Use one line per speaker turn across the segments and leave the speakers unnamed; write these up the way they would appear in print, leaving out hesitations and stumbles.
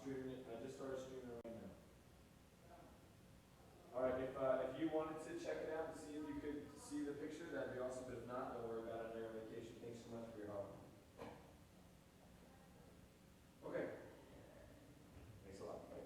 streaming it. I just started streaming it right now. All right, if you wanted to check it out and see if you could see the picture, that'd be awesome. But if not, don't worry about it. I know you're on vacation. Thanks so much for your help. Okay. Thanks a lot. Bye.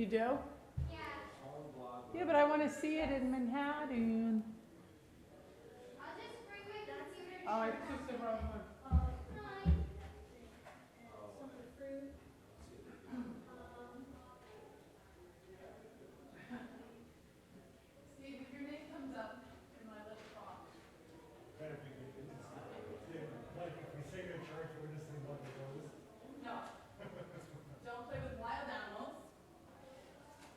You do?
All block.
Yeah, but I want to see it in Manhattan.
I'll just bring my computer to
Oh, I
your
took the
house.
wrong one.
Hi. Some of the fruit.
Steve, if your name comes up in my list box.
Better be good. Like if we sing in church, we're just singing about the roses.
No. Don't play with wild animals.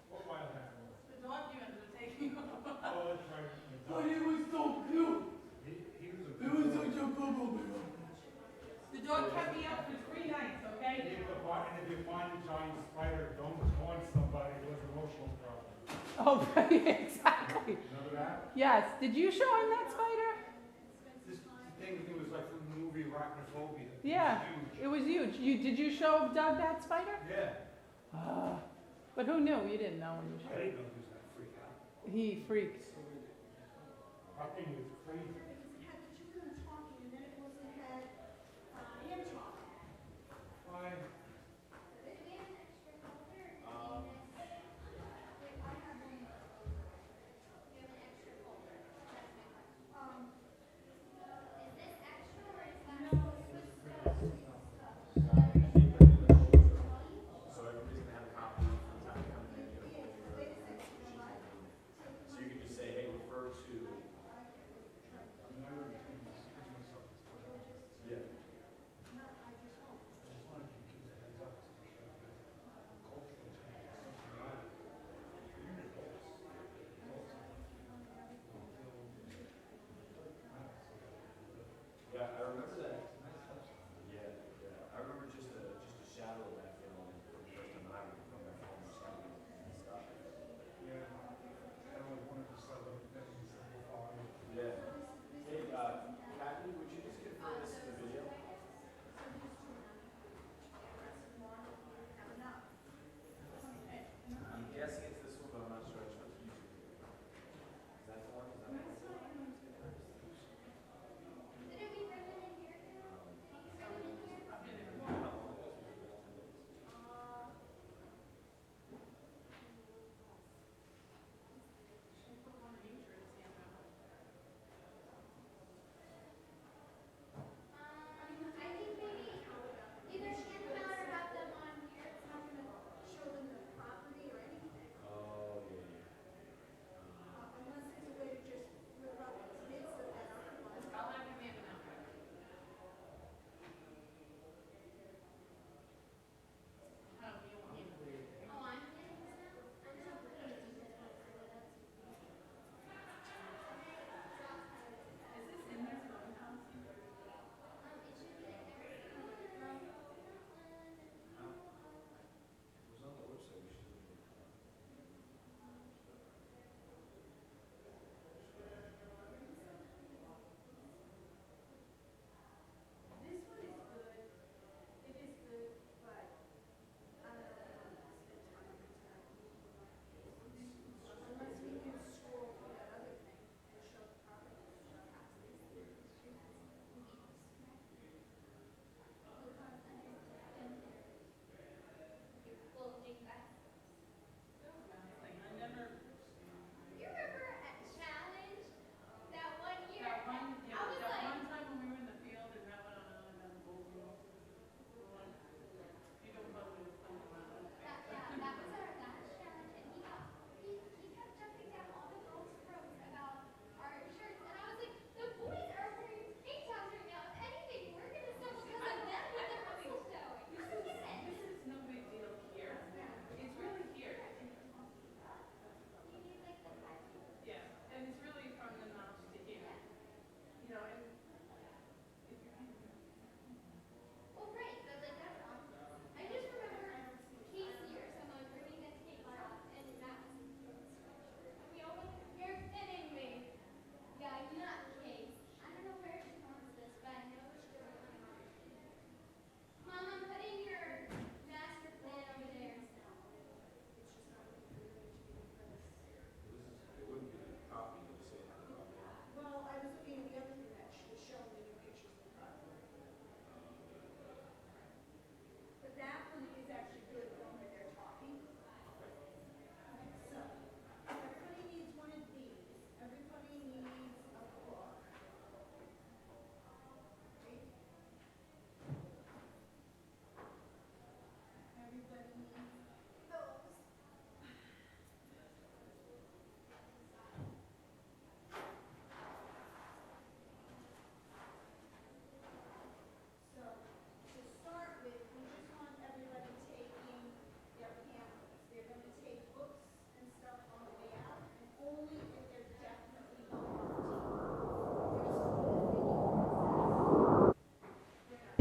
What wild animals?
The dog you ended up taking.
Oh, that's right.
But he was so cute.
He was a
It was such a bubble. The dog kept me up for 3 nights, okay?
And if you find a giant spider, don't taunt somebody who has emotional problems.
Oh, exactly.
Remember that?
Yes. Did you show him that spider?
This thing was like from the movie Arachnophobia.
Yeah.
It was
It was huge. Did you show Doug that spider?
huge. Yeah.
But who knew? You didn't know when you
I
showed
didn't
him.
know he was gonna freak out.
He freaked.
That thing was crazy.
Because it had the children talking, and then it also had him talking.
Why?
Do we have an extra folder? Wait, I have one. Do you have an extra folder? That's my question. Is this extra or is that? No, it's with stuff.
So everybody's gonna have a copy from time to come in and get a folder. So you can just say, hey, refer to. Yeah.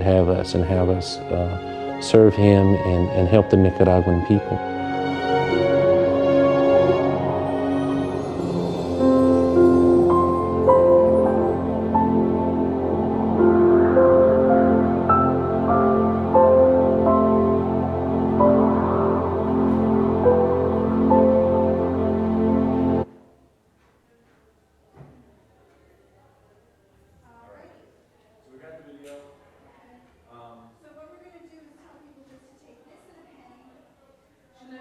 have us and have us serve him and help the Nicaraguan people.
So we got the video.
So what we're gonna do is tell people just to take this and a pen.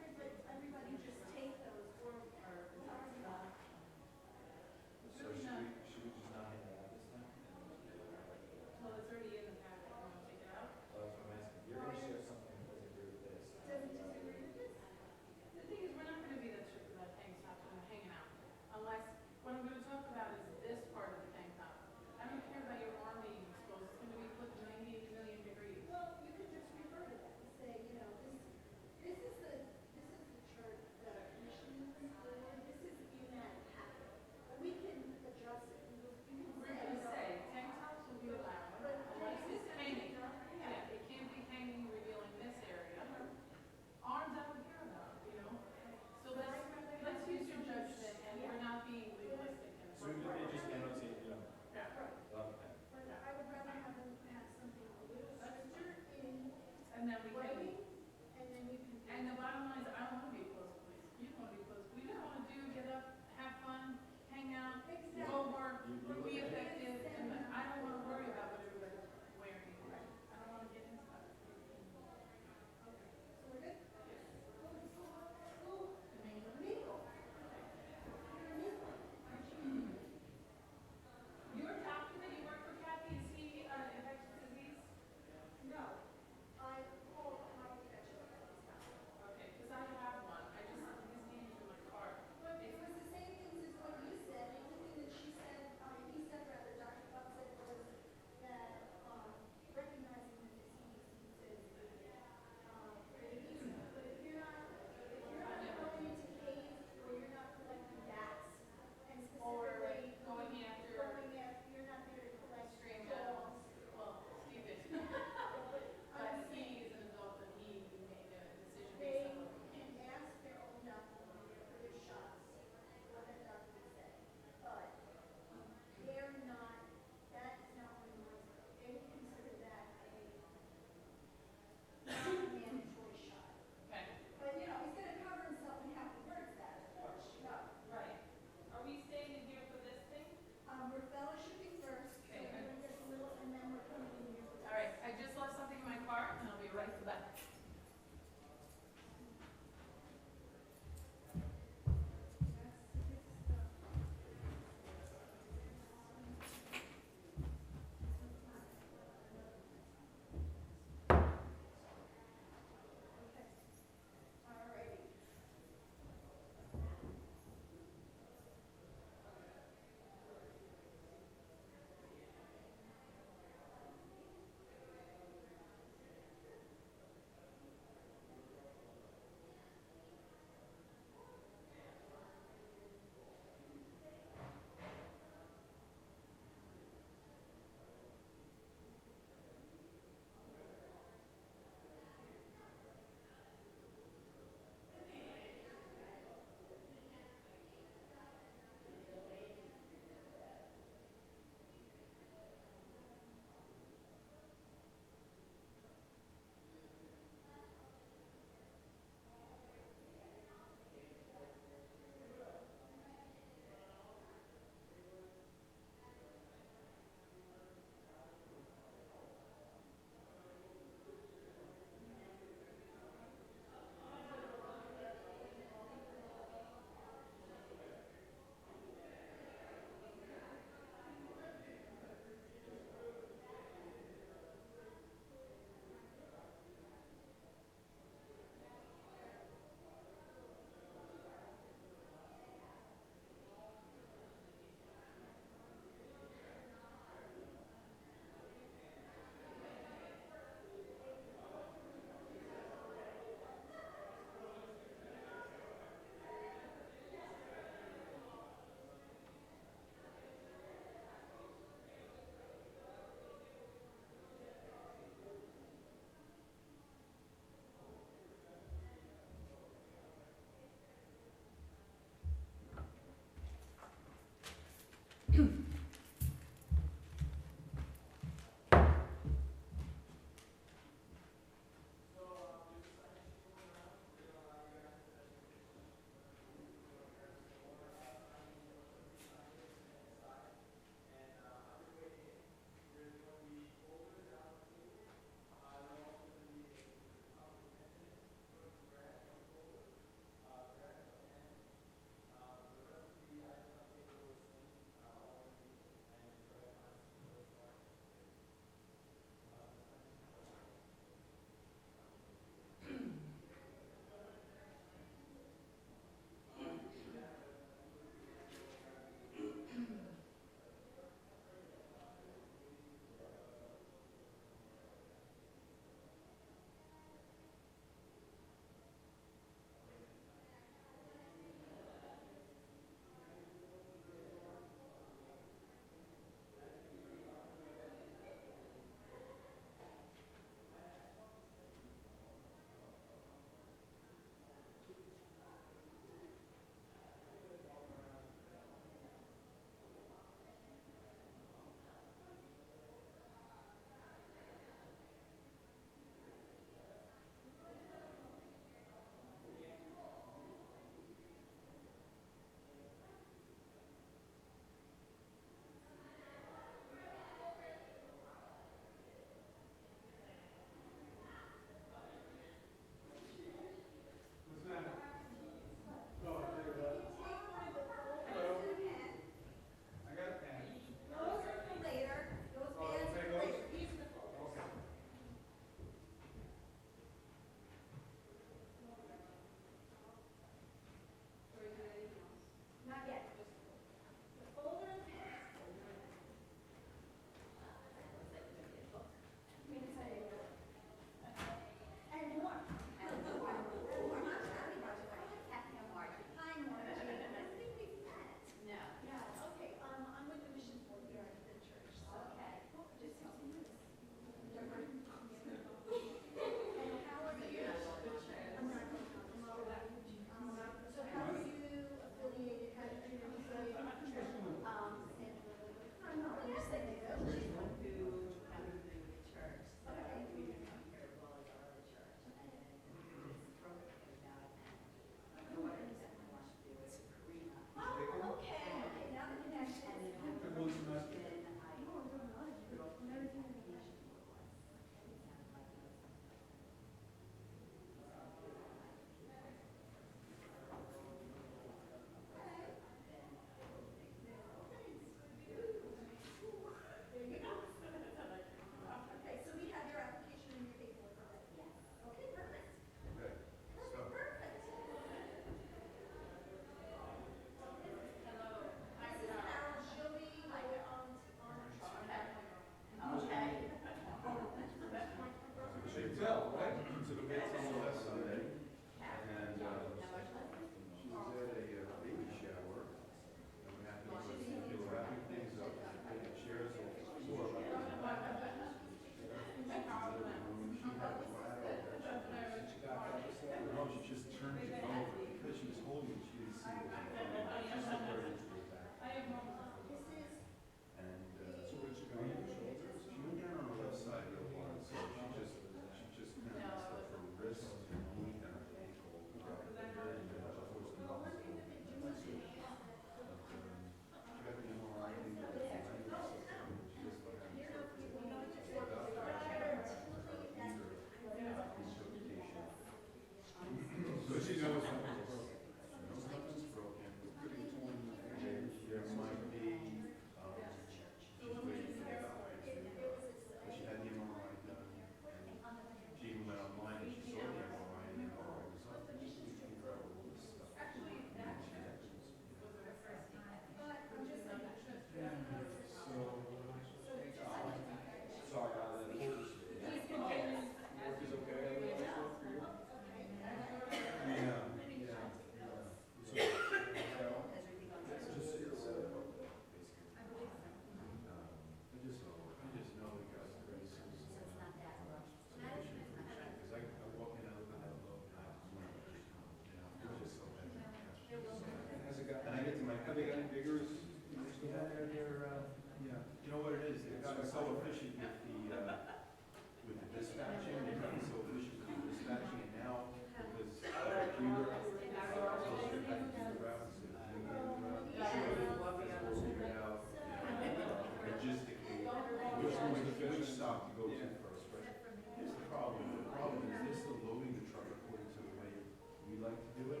like to do it.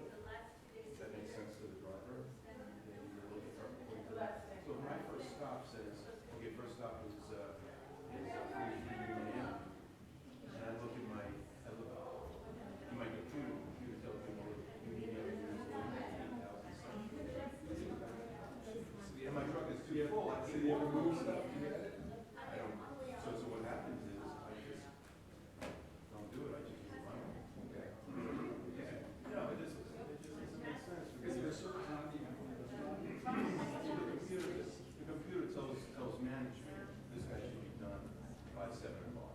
If that makes sense to the driver. So my first stop says, okay, first stop is 3 a.m. And I look in my computer tells me, well, you need to and my truck is too full. I say, you ever move stuff? I don't. So what happens is I just don't do it. I just run. Okay. Yeah. No, it just doesn't make sense. Because there's a certain time the computer tells management this guy should be done by 7 o'clock.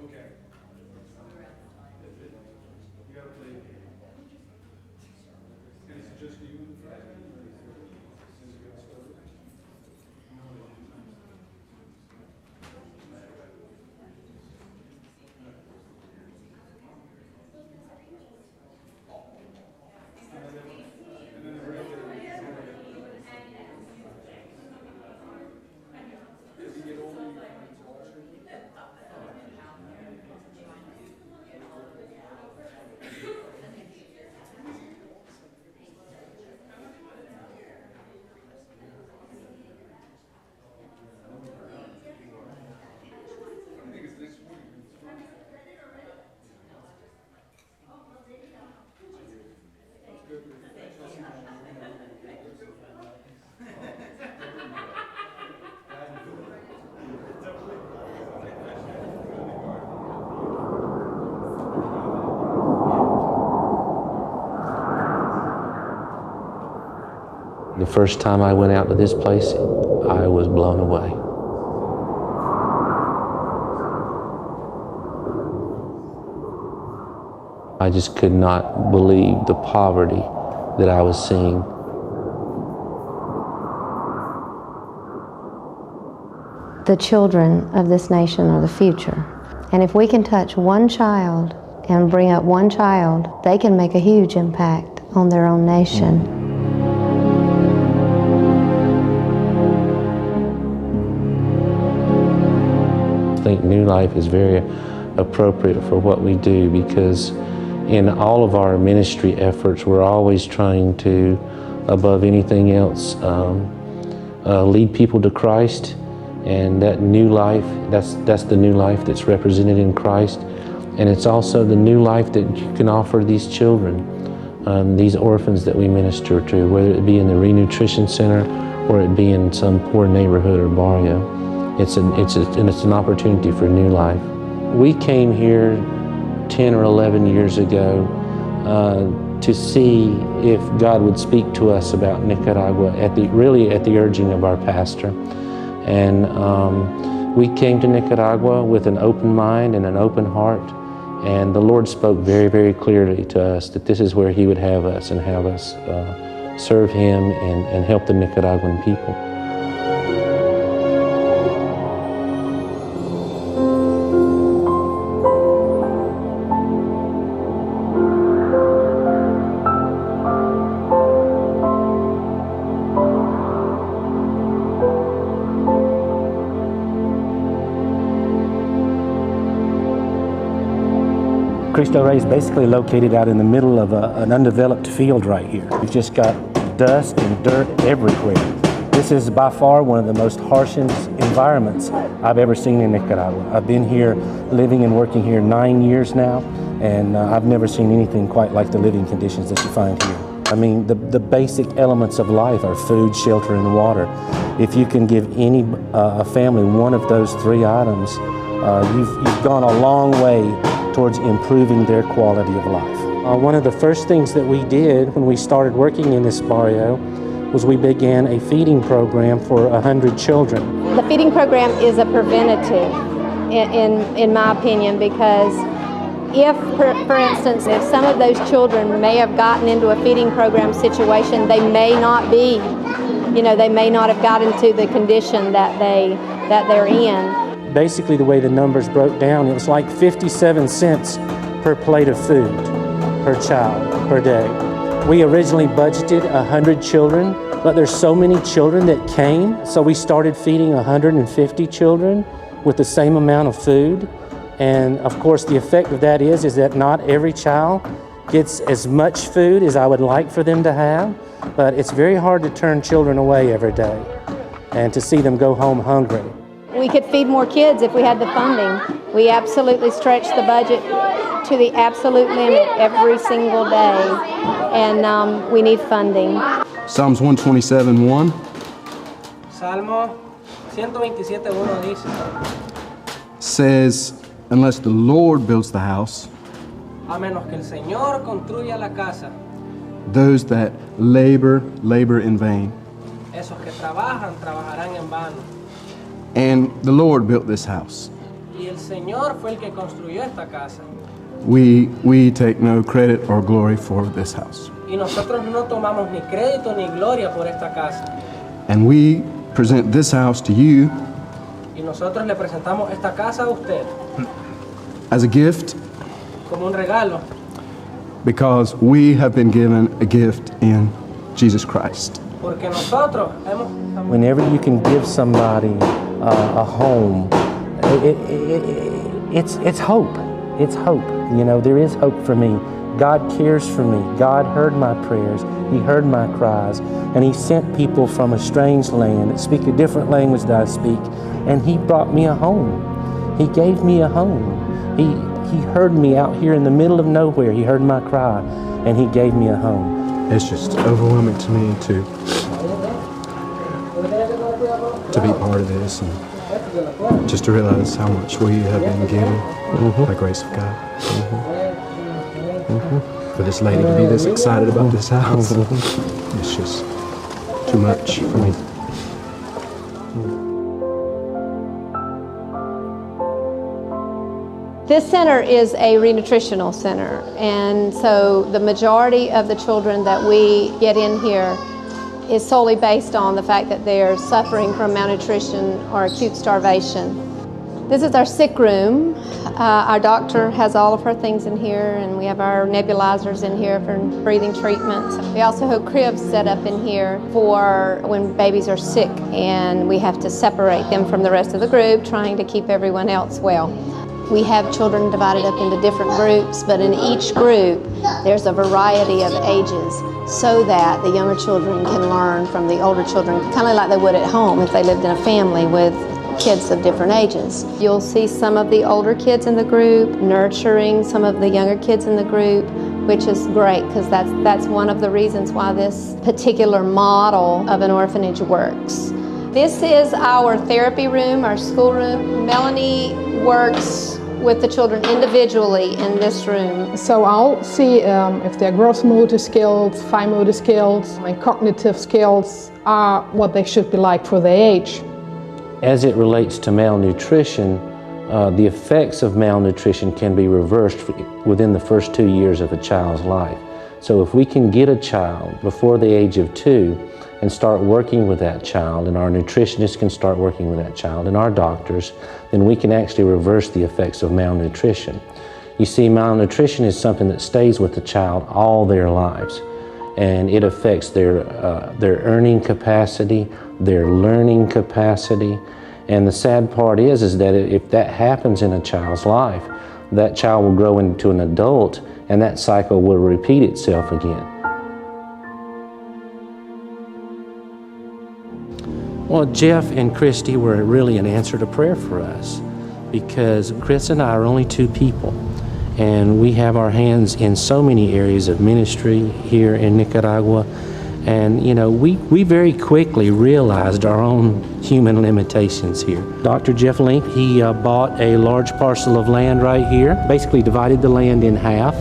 Okay. You gotta play the game. And is it just you and the Friday? Since you got started?
The first time I went out to this place, I was blown away. I just could not believe the poverty that I was seeing.
The children of this nation are the future. And if we can touch one child and bring up one child, they can make a huge impact on their own nation.
I think New Life is very appropriate for what we do because in all of our ministry efforts, we're always trying to, above anything else, lead people to Christ. And that new life, that's the new life that's represented in Christ. And it's also the new life that you can offer these children, these orphans that we minister to, whether it be in the Renutrition Center or it be in some poor neighborhood or barrio. It's an opportunity for new life. We came here 10 or 11 years ago to see if God would speak to us about Nicaragua, really at the urging of our pastor. And we came to Nicaragua with an open mind and an open heart, and the Lord spoke very, very clearly to us that this is where He would have us and have us serve Him and help the Nicaraguan people.
Cristo Rey is basically located out in the middle of an undeveloped field right here. We've just got dust and dirt everywhere. This is by far one of the most harshest environments I've ever seen in Nicaragua. I've been here living and working here 9 years now, and I've never seen anything quite like the living conditions that you find here. I mean, the basic elements of life are food, shelter, and water. If you can give any a family one of those 3 items, you've gone a long way towards improving their quality of life. One of the first things that we did when we started working in this barrio was we began a feeding program for 100 children.
The feeding program is a preventative, in my opinion, because if, for instance, if some of those children may have gotten into a feeding program situation, they may not be, they may not have gotten to the condition that they're in.
Basically, the way the numbers broke down, it was like 57 cents per plate of food per child per day. We originally budgeted 100 children, but there's so many children that came, so we started feeding 150 children, with the same amount of food. And of course, the effect of that is that not every child gets as much food as I would like for them to have, but it's very hard to turn children away every day and to see them go home hungry.
We could feed more kids if we had the funding. We absolutely stretch the budget to the absolute limit every single day, and we need funding.
Psalms 127:1.
Salmo 127:1 dice,
says, unless the Lord builds the house,
a menos que el Señor construya la casa,
those that labor in vain.
esos que trabajan, trabajarán en vano.
And the Lord built this house.
Y el Señor fue el que construyó esta casa.
We take no credit or glory for this house.
Y nosotros no tomamos ni crédito ni gloria por esta casa.
And we present this house to you
Y nosotros le presentamos esta casa a usted
as a gift
como un regalo,
because we have been given a gift in Jesus Christ.
porque nosotros hemos...
Whenever you can give somebody a home, it's hope. It's hope. You know, there is hope for me. God cares for me. God heard my prayers. He heard my cries. And He sent people from a strange land that speak a different language that I speak. And He brought me a home. He gave me a home. He heard me out here in the middle of nowhere. He heard my cry. And He gave me a home.
It's just overwhelming to me to be part of this and just to realize how much we have been given by the grace of God. For this lady to be this excited about this house, it's just too much for me.
This center is a renutritional center, and so the majority of the children that we get in here is solely based on the fact that they're suffering from malnutrition or acute starvation. This is our sick room. Our doctor has all of her things in here, and we have our nebulizers in here for breathing treatments. We also have cribs set up in here for when babies are sick, and we have to separate them from the rest of the group, trying to keep everyone else well. We have children divided up into different groups, but in each group there's a variety of ages so that the younger children can learn from the older children, kind of like they would at home if they lived in a family with kids of different ages. You'll see some of the older kids in the group nurturing some of the younger kids in the group, which is great because that's one of the reasons why this particular model of an orphanage works. This is our therapy room, our school room. Melanie works with the children individually in this room.
So I'll see if their gross motor skills, fine motor skills, and cognitive skills are what they should be like for their age.
As it relates to malnutrition, the effects of malnutrition can be reversed within the first 2 years of a child's life. So if we can get a child before the age of 2 and start working with that child, and our nutritionists can start working with that child, and our doctors, then we can actually reverse the effects of malnutrition. You see, malnutrition is something that stays with the child all their lives, and it affects their earning capacity, their learning capacity, and the sad part is that if that happens in a child's life, that child will grow into an adult, and that cycle will repeat itself again. Well, Jeff and Christy were really an answer to prayer for us, because Chris and I are only 2 people, and we have our hands in so many areas of ministry here in Nicaragua. And you know, we very quickly realized our own human limitations here. Dr. Jeff Link, he bought a large parcel of land right here, basically divided the land in half,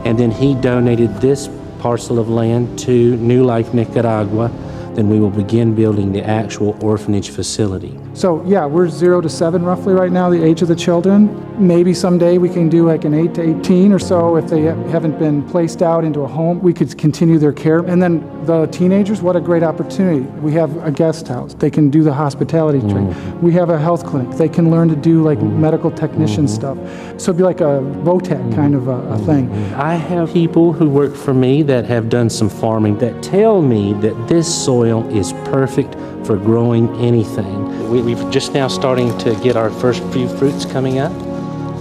and then he donated this parcel of land to New Life Nicaragua. Then we will begin building the actual orphanage facility.
So yeah, we're 0 to 7 roughly right now, the age of the children. Maybe someday we can do like an 8 to 18 or so if they haven't been placed out into a home. We could continue their care. And then the teenagers, what a great opportunity. We have a guest house. They can do the hospitality training. We have a health clinic. They can learn to do like medical technician stuff. So it'd be like a VOTEC kind of a thing.
I have people who work for me that have done some farming that tell me that this soil is perfect
for growing anything. We've just now starting to get our first few fruits coming up,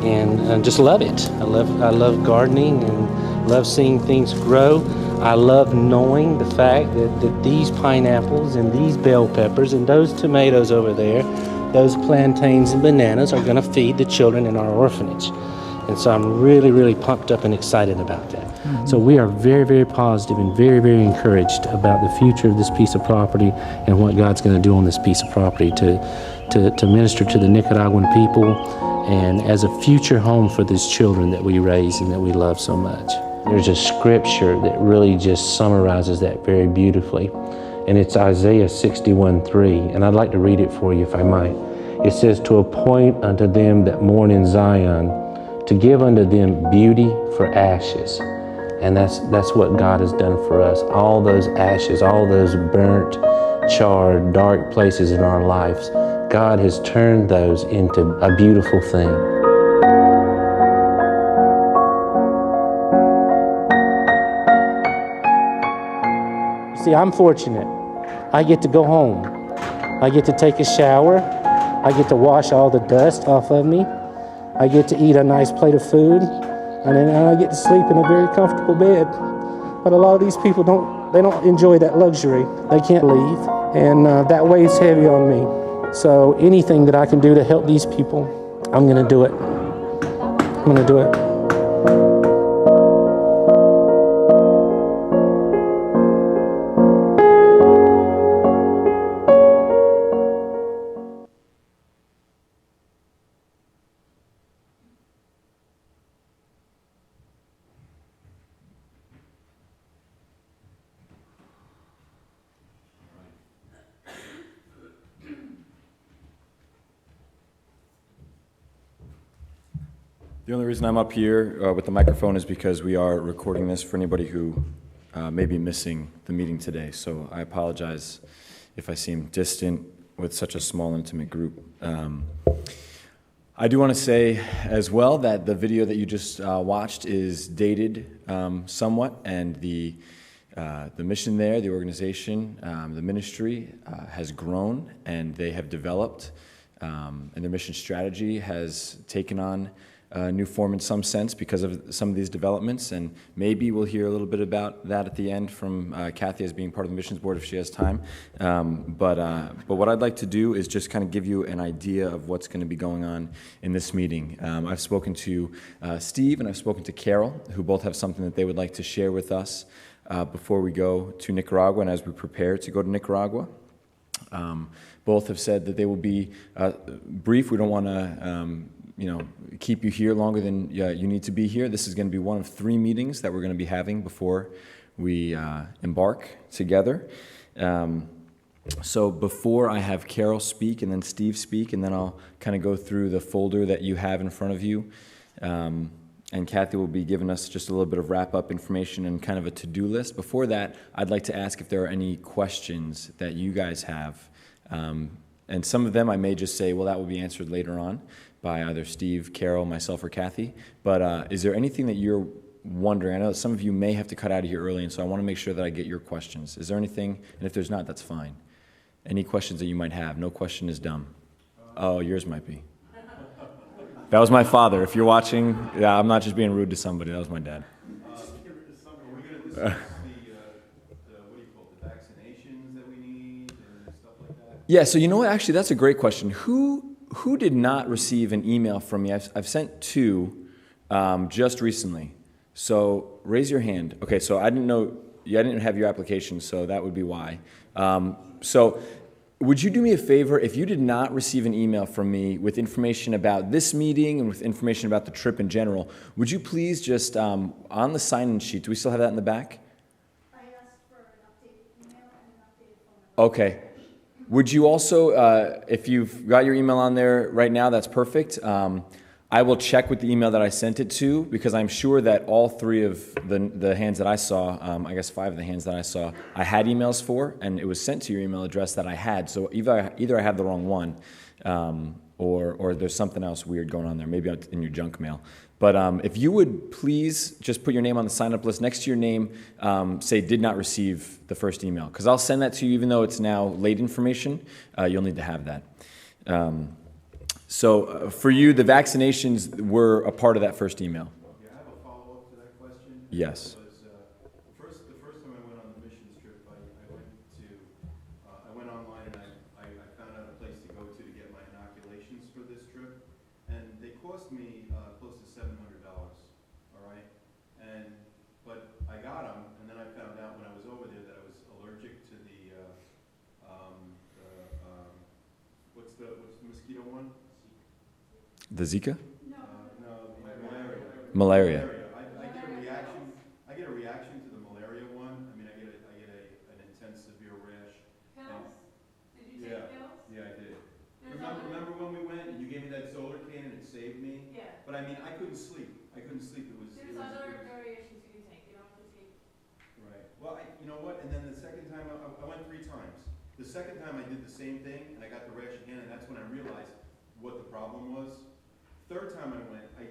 and just love it. I love gardening and love seeing things grow. I love knowing the fact that these pineapples and these bell peppers and those tomatoes over there, those plantains and bananas are going to feed the children in our orphanage. And so I'm really, really pumped up and excited about that. Mm-hmm. So we are very, very positive and very, very encouraged about the future of this piece of property and what God's going to do on this piece of property to minister to the Nicaraguan people and as a future home for these children that we raise and that we love so much. There's a scripture that really just summarizes that very beautifully, and it's Isaiah 61:3, and I'd like to read it for you if I might. It says, "To appoint unto them that mourn in Zion, to give unto them beauty for ashes." And that's what God has done for us. All those ashes, all those burnt, charred, dark places in our lives, God has turned those into a beautiful thing. See, I'm fortunate. I get to go home. I get to take a shower. I get to wash all the dust off of me. I get to eat a nice plate of food. And then I get to sleep in a very comfortable bed. But a lot of these people don't enjoy that luxury. They can't leave. And that weighs heavy on me. So anything that I can do to help these people, I'm going to do it. I'm going to do it.
The only reason I'm up here with the microphone is because we are recording this for anybody who may be missing the meeting today. So I apologize if I seem distant with such a small, intimate group. I do want to say as well that the video that you just watched is dated somewhat, and the mission there, the organization, the ministry has grown, and they have developed, and their mission strategy has taken on new form in some sense because of some of these developments, and maybe we'll hear a little bit about that at the end from Kathy as being part of the missions board if she has time. But what I'd like to do is just kind of give you an idea of what's going to be going on in this meeting. I've spoken to Steve and I've spoken to Carol, who both have something that they would like to share with us before we go to Nicaragua and as we prepare to go to Nicaragua. Both have said that they will be brief. We don't want to keep you here longer than you need to be here. This is going to be one of 3 meetings that we're going to be having before we embark together. So before I have Carol speak and then Steve speak, and then I'll kind of go through the folder that you have in front of you. And Kathy will be giving us just a little bit of wrap-up information and kind of a to-do list. Before that, I'd like to ask if there are any questions that you guys have. And some of them I may just say, well, that will be answered later on by either Steve, Carol, myself, or Kathy. But is there anything that you're wondering? I know that some of you may have to cut out of here early, and so I want to make sure that I get your questions. Is there anything? And if there's not, that's fine. Any questions that you might have? No question is dumb. Oh, yours might be. That was my father. If you're watching, yeah, I'm not just being rude to somebody. That was my dad.
Are we going to discuss what do you call it, the vaccinations that we need and stuff like that?
Yeah, so you know what? Actually, that's a great question. Who did not receive an email from me? I've sent 2 just recently. So raise your hand. Okay, so I didn't have your application, so that would be why. So would you do me a favor, if you did not receive an email from me with information about this meeting and with information about the trip in general, would you please just, on the sign-in sheet, do we still have that in the back?
I asked for an updated email and an updated phone number.
Okay. Would you also, if you've got your email on there right now, that's perfect. I will check with the email that I sent it to, because I'm sure that all 3 of the hands that I saw, I guess 5 of the hands that I saw, I had emails for, and it was sent to your email address that I had. So either I have the wrong one, or there's something else weird going on there, maybe in your junk mail. But if you would please just put your name on the sign-up list. Next to your name, say did not receive the first email, because I'll send that to you even though it's now late information. You'll need to have that. So for you, the vaccinations were a part of that first email.
Yeah, I have a follow-up to that question.
Yes.
Was, the first time I went on the missions trip, I went online and I found out a place to go to get my inoculations for this trip, and they cost me close to $700. All right, but I got them, and then I found out when I was over there that I was allergic to what's the mosquito one?
The Zika?
No, malaria.
Malaria.
I get a reaction. I get a reaction to the malaria one. I mean, I get an intense, severe rash.
Pills? Did you
Yeah.
take pills?
Yeah, I did.
There's
Remember when we went and you gave me that solar can and it saved me?
Yeah.
But I mean, I couldn't sleep. It was.
There's other variations you can take. You don't have to take.
Right. Well, you know what? And then the second time, I went 3 times. The second time I did the same thing and I got the rash again, and that's when I realized what the problem was. Third time I went, I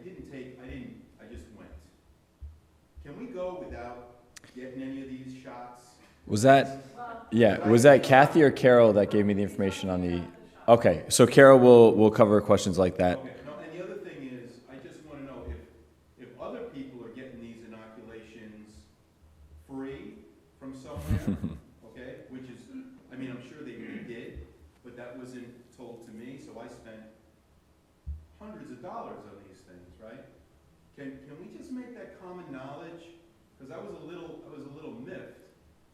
just went. Can we go without getting any of these shots?
Was that Kathy or Carol that gave me the information on the? Okay, so Carol will cover questions like that.
Okay. No, and the other thing is, I just want to know if other people are getting these inoculations free from somewhere, okay? Which is, I mean, I'm sure they did, but that wasn't told to me, so I spent hundreds of dollars on these things, right? Can we just make that common knowledge? Because I was a little miffed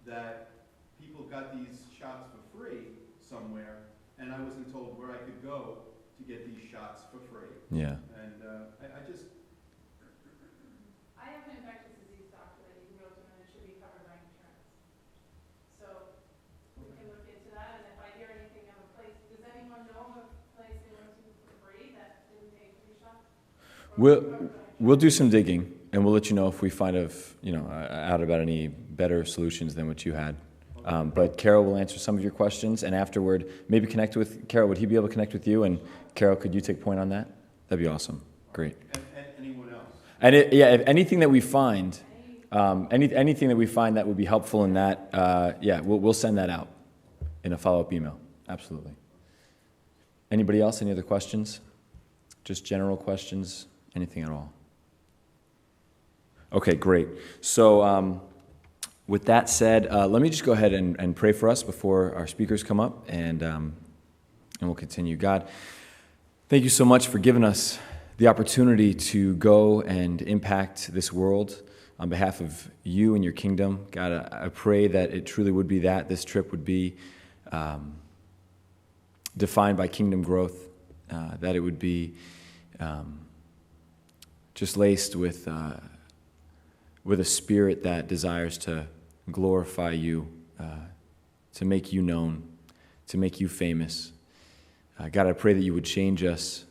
that people got these shots for free somewhere, and I wasn't told where I could go to get these shots for free.
Yeah.
And I just.
I have an infectious disease doctor that you can go to, and it should be covered by insurance. So we can look into that, and if I hear anything of a place, does anyone know of a place they went to for free that didn't pay for these shots?
We'll do some digging, and we'll let you know if we find out about any better solutions than what you had. But Carol will answer some of your questions, and afterward, maybe connect with Carol. Would he be able to connect with you? And Carol, could you take point on that? That'd be awesome. Great.
And anyone else?
And if anything that we find, anything that we find that would be helpful in that, we'll send that out in a follow-up email. Absolutely. Anybody else? Any other questions? Just general questions? Anything at all? Okay, great. So with that said, let me just go ahead and pray for us before our speakers come up, and we'll continue. God, thank you so much for giving us the opportunity to go and impact this world on behalf of you and your kingdom. God, I pray that it truly would be that. This trip would be defined by kingdom growth, that it would be just laced with a spirit that desires to glorify you, to make you known, to make you famous. God, I pray that you would change us,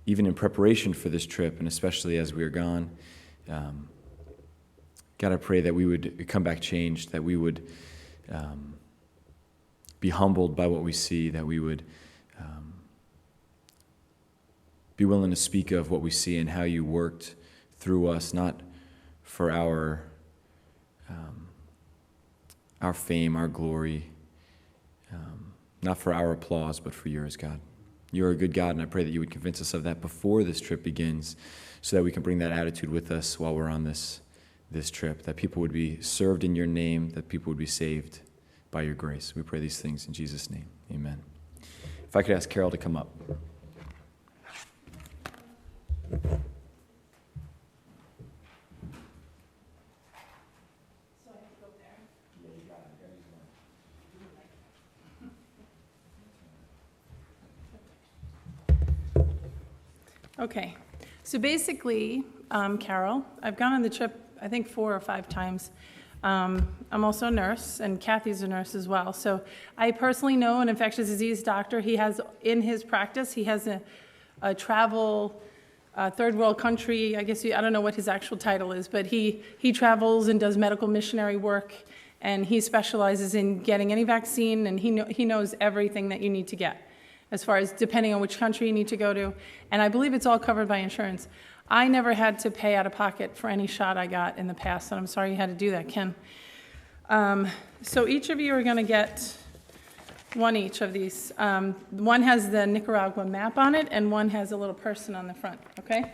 even in preparation for this trip, and especially as we are gone. God, I pray that we would come back changed, that we would be humbled by what we see, that we would be willing to speak of what we see and how you worked through us, not for our fame, our glory, not for our applause, but for yours, God. You're a good God, and I pray that you would convince us of that before this trip begins, so that we can bring that attitude with us while we're on this trip, that people would be served in your name, that people would be saved by your grace. We pray these things in Jesus' name. Amen. If I could ask Carol to come up.
Okay, so basically, Carol, I've gone on the trip, I think 4 or 5 times. I'm also a nurse, and Kathy's a nurse as well. So I personally know an infectious disease doctor. He has, in his practice, he has a travel, third world country, I don't know what his actual title is, but he travels and does medical missionary work, and he specializes in getting any vaccine, and he knows everything that you need to get. as far as depending on which country you need to go to. And I believe it's all covered by insurance. I never had to pay out of pocket for any shot I got in the past, and I'm sorry you had to do that, Ken. So each of you are going to get one each of these. One has the Nicaragua map on it, and one has a little person on the front, okay?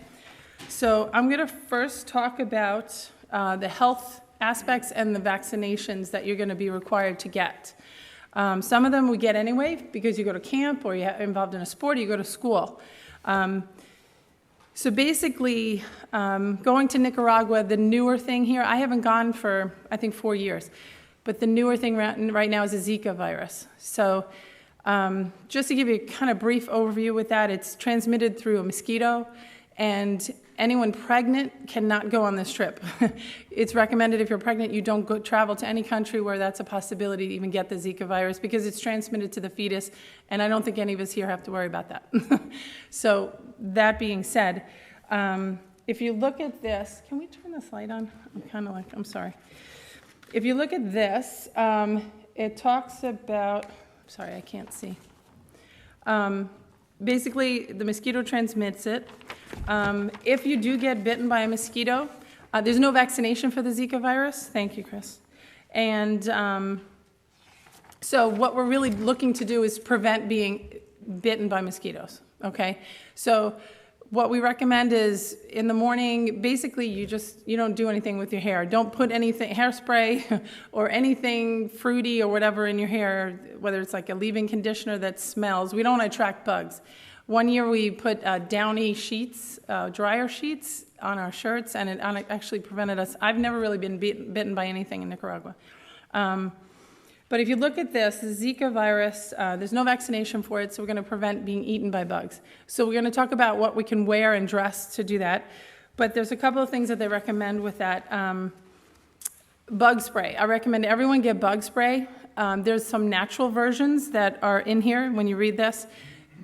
So I'm going to first talk about the health aspects and the vaccinations that you're going to be required to get. Some of them we get anyway because you go to camp or you're involved in a sport or you go to school. So basically, going to Nicaragua, the newer thing here, I haven't gone for, I think, 4 years, but the newer thing right now is the Zika virus. So just to give you a kind of brief overview with that, it's transmitted through a mosquito, and anyone pregnant cannot go on this trip. It's recommended if you're pregnant, you don't go travel to any country where that's a possibility to even get the Zika virus because it's transmitted to the fetus, and I don't think any of us here have to worry about that. So that being said, if you look at this, can we turn this light on? I'm sorry. If you look at this, it talks about, sorry, I can't see. Basically, the mosquito transmits it. If you do get bitten by a mosquito, there's no vaccination for the Zika virus. Thank you, Chris. And so what we're really looking to do is prevent being bitten by mosquitoes, okay? So what we recommend is in the morning, basically you don't do anything with your hair. Don't put anything, hairspray or anything fruity or whatever in your hair, whether it's like a leave-in conditioner that smells. We don't want to attract bugs. One year we put downy sheets, dryer sheets on our shirts, and it actually prevented us. I've never really been bitten by anything in Nicaragua. But if you look at this, the Zika virus, there's no vaccination for it, so we're going to prevent being eaten by bugs. So we're going to talk about what we can wear and dress to do that. But there's a couple of things that they recommend with that. Bug spray. I recommend everyone get bug spray. There's some natural versions that are in here when you read this.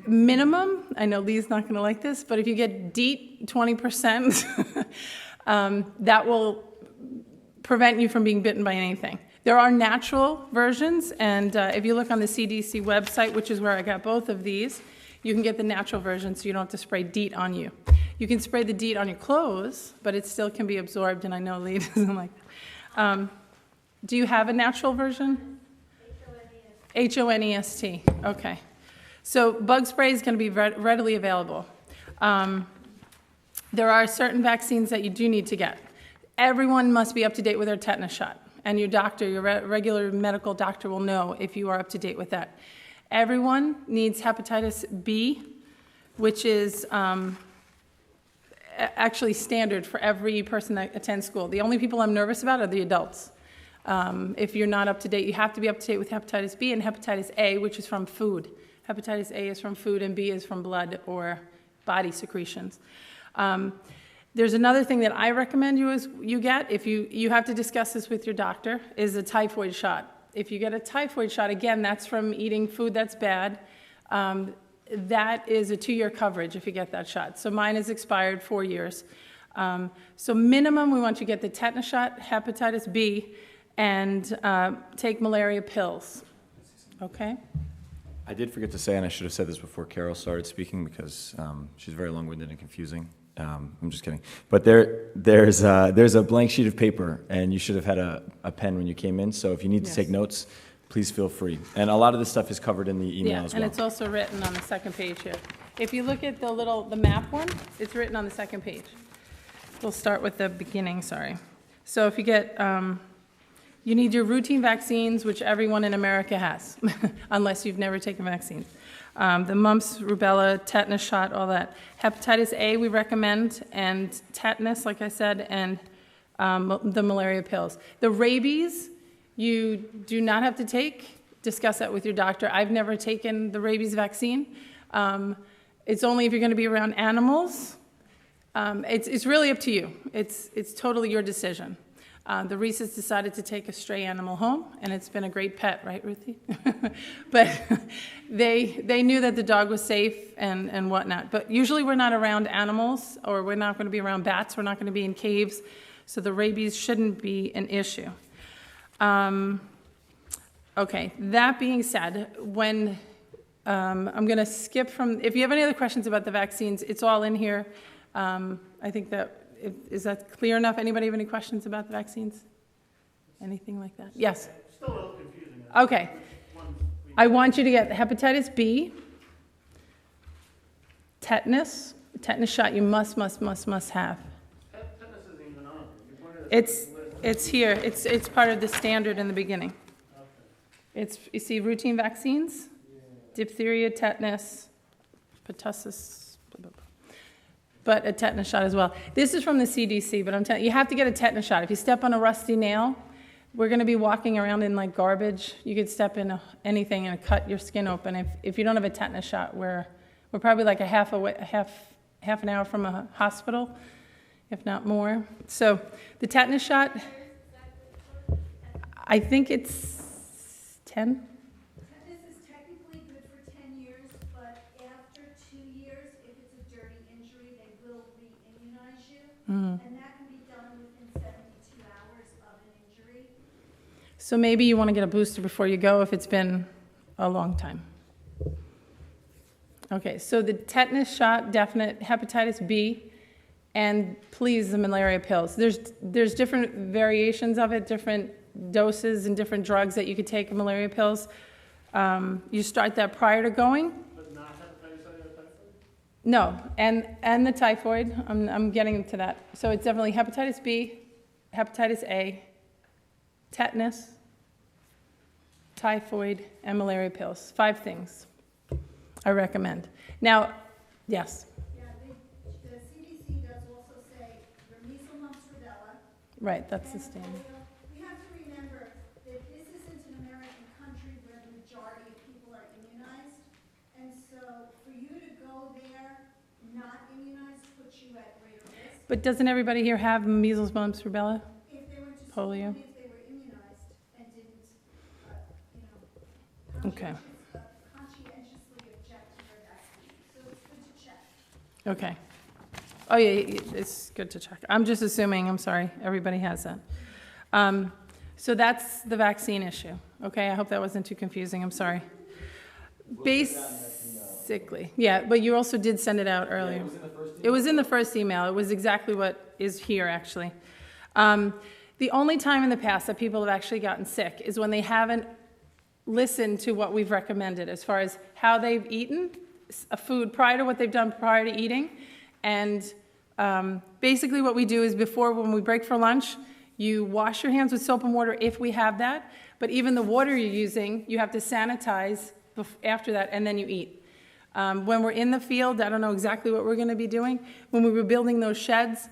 Minimum, I know Lee's not going to like this, but if you get DEET 20%, that will prevent you from being bitten by anything. There are natural versions, and if you look on the CDC website, which is where I got both of these, you can get the natural version so you don't have to spray DEET on you. You can spray the DEET on your clothes, but it still can be absorbed, and I know Lee doesn't like that. Do you have a natural version? HONEST. Okay. So bug spray is going to be readily available. There are certain vaccines that you do need to get. Everyone must be up to date with their tetanus shot. And your doctor, your regular medical doctor will know if you are up to date with that. Everyone needs hepatitis B, which is actually standard for every person that attends school. The only people I'm nervous about are the adults. If you're not up to date, you have to be up to date with hepatitis B and hepatitis A, which is from food. Hepatitis A is from food and B is from blood or body secretions. There's another thing that I recommend you get, if you have to discuss this with your doctor, is a typhoid shot. If you get a typhoid shot, again, that's from eating food that's bad. That is a 2-year coverage if you get that shot. So mine is expired 4 years. So minimum, we want you to get the tetanus shot, hepatitis B, and take malaria pills. Okay?
I did forget to say, and I should have said this before Carol started speaking because she's very long-winded and confusing. I'm just kidding. But there's a blank sheet of paper, and you should have had a pen when you came in. So if you need to take notes, please feel free. And a lot of this stuff is covered in the email as well.
And it's also written on the second page here. If you look at the map one, it's written on the second page. We'll start with the beginning, sorry. So if you get, you need your routine vaccines, which everyone in America has, unless you've never taken vaccines. The mumps, rubella, tetanus shot, all that. Hepatitis A we recommend, and tetanus, like I said, and the malaria pills. The rabies, you do not have to take. Discuss that with your doctor. I've never taken the rabies vaccine. It's only if you're going to be around animals. It's really up to you. It's totally your decision. The Reese's decided to take a stray animal home, and it's been a great pet, right, Ruthie? But they knew that the dog was safe and whatnot. But usually we're not around animals, or we're not going to be around bats. We're not going to be in caves, so the rabies shouldn't be an issue. Okay, that being said, when I'm going to skip from, if you have any other questions about the vaccines, it's all in here. I think that, is that clear enough? Anybody have any questions about the vaccines? Anything like that? Yes?
Still a little confusing.
Okay. I want you to get hepatitis B, tetanus shot you must have.
Tetanus isn't even on. You pointed at
It's here. It's part of the standard in the beginning. It's, you see, routine vaccines, diphtheria, tetanus, pertussis, blah, blah, blah. But a tetanus shot as well. This is from the CDC, but I'm telling you, you have to get a tetanus shot. If you step on a rusty nail, we're going to be walking around in like garbage. You could step in anything and cut your skin open. If you don't have a tetanus shot, we're probably like half an hour from a hospital, if not more. So the tetanus shot, I think it's 10.
Tetanus is technically good for 10 years, but after 2 years, if it's a dirty injury, they will re-immunize you. And that can be done within 72 hours of an injury.
So maybe you want to get a booster before you go if it's been a long time. Okay, so the tetanus shot, definite, hepatitis B, and please, the malaria pills. There's different variations of it, different doses and different drugs that you could take in malaria pills. You start that prior to going.
But not hepatitis A or typhoid?
No, and the typhoid, I'm getting to that. So it's definitely hepatitis B, hepatitis A, tetanus, typhoid, and malaria pills. 5 things I recommend. Now, yes?
Yeah, the CDC does also say your measles, mumps, rubella.
Right, that's the
and
standard.
polio. We have to remember that this isn't an American country where the majority of people are immunized. And so for you to go there not immunized puts you at greater risk.
But doesn't everybody here have measles, mumps, rubella?
If they went to school
Polio.
and if they were immunized and didn't, you know,
Okay.
conscientiously object to their vaccine. So it's good to check.
Okay. Oh, yeah, it's good to check. I'm just assuming, I'm sorry, everybody has that. So that's the vaccine issue, okay? I hope that wasn't too confusing, I'm sorry. Basically, yeah, but you also did send it out earlier. It was in the first email. It was exactly what is here, actually. The only time in the past that people have actually gotten sick is when they haven't listened to what we've recommended as far as how they've eaten a food prior to what they've done prior to eating. And basically what we do is before, when we break for lunch, you wash your hands with soap and water if we have that. But even the water you're using, you have to sanitize after that, and then you eat. When we're in the field, I don't know exactly what we're going to be doing. When we were building those sheds,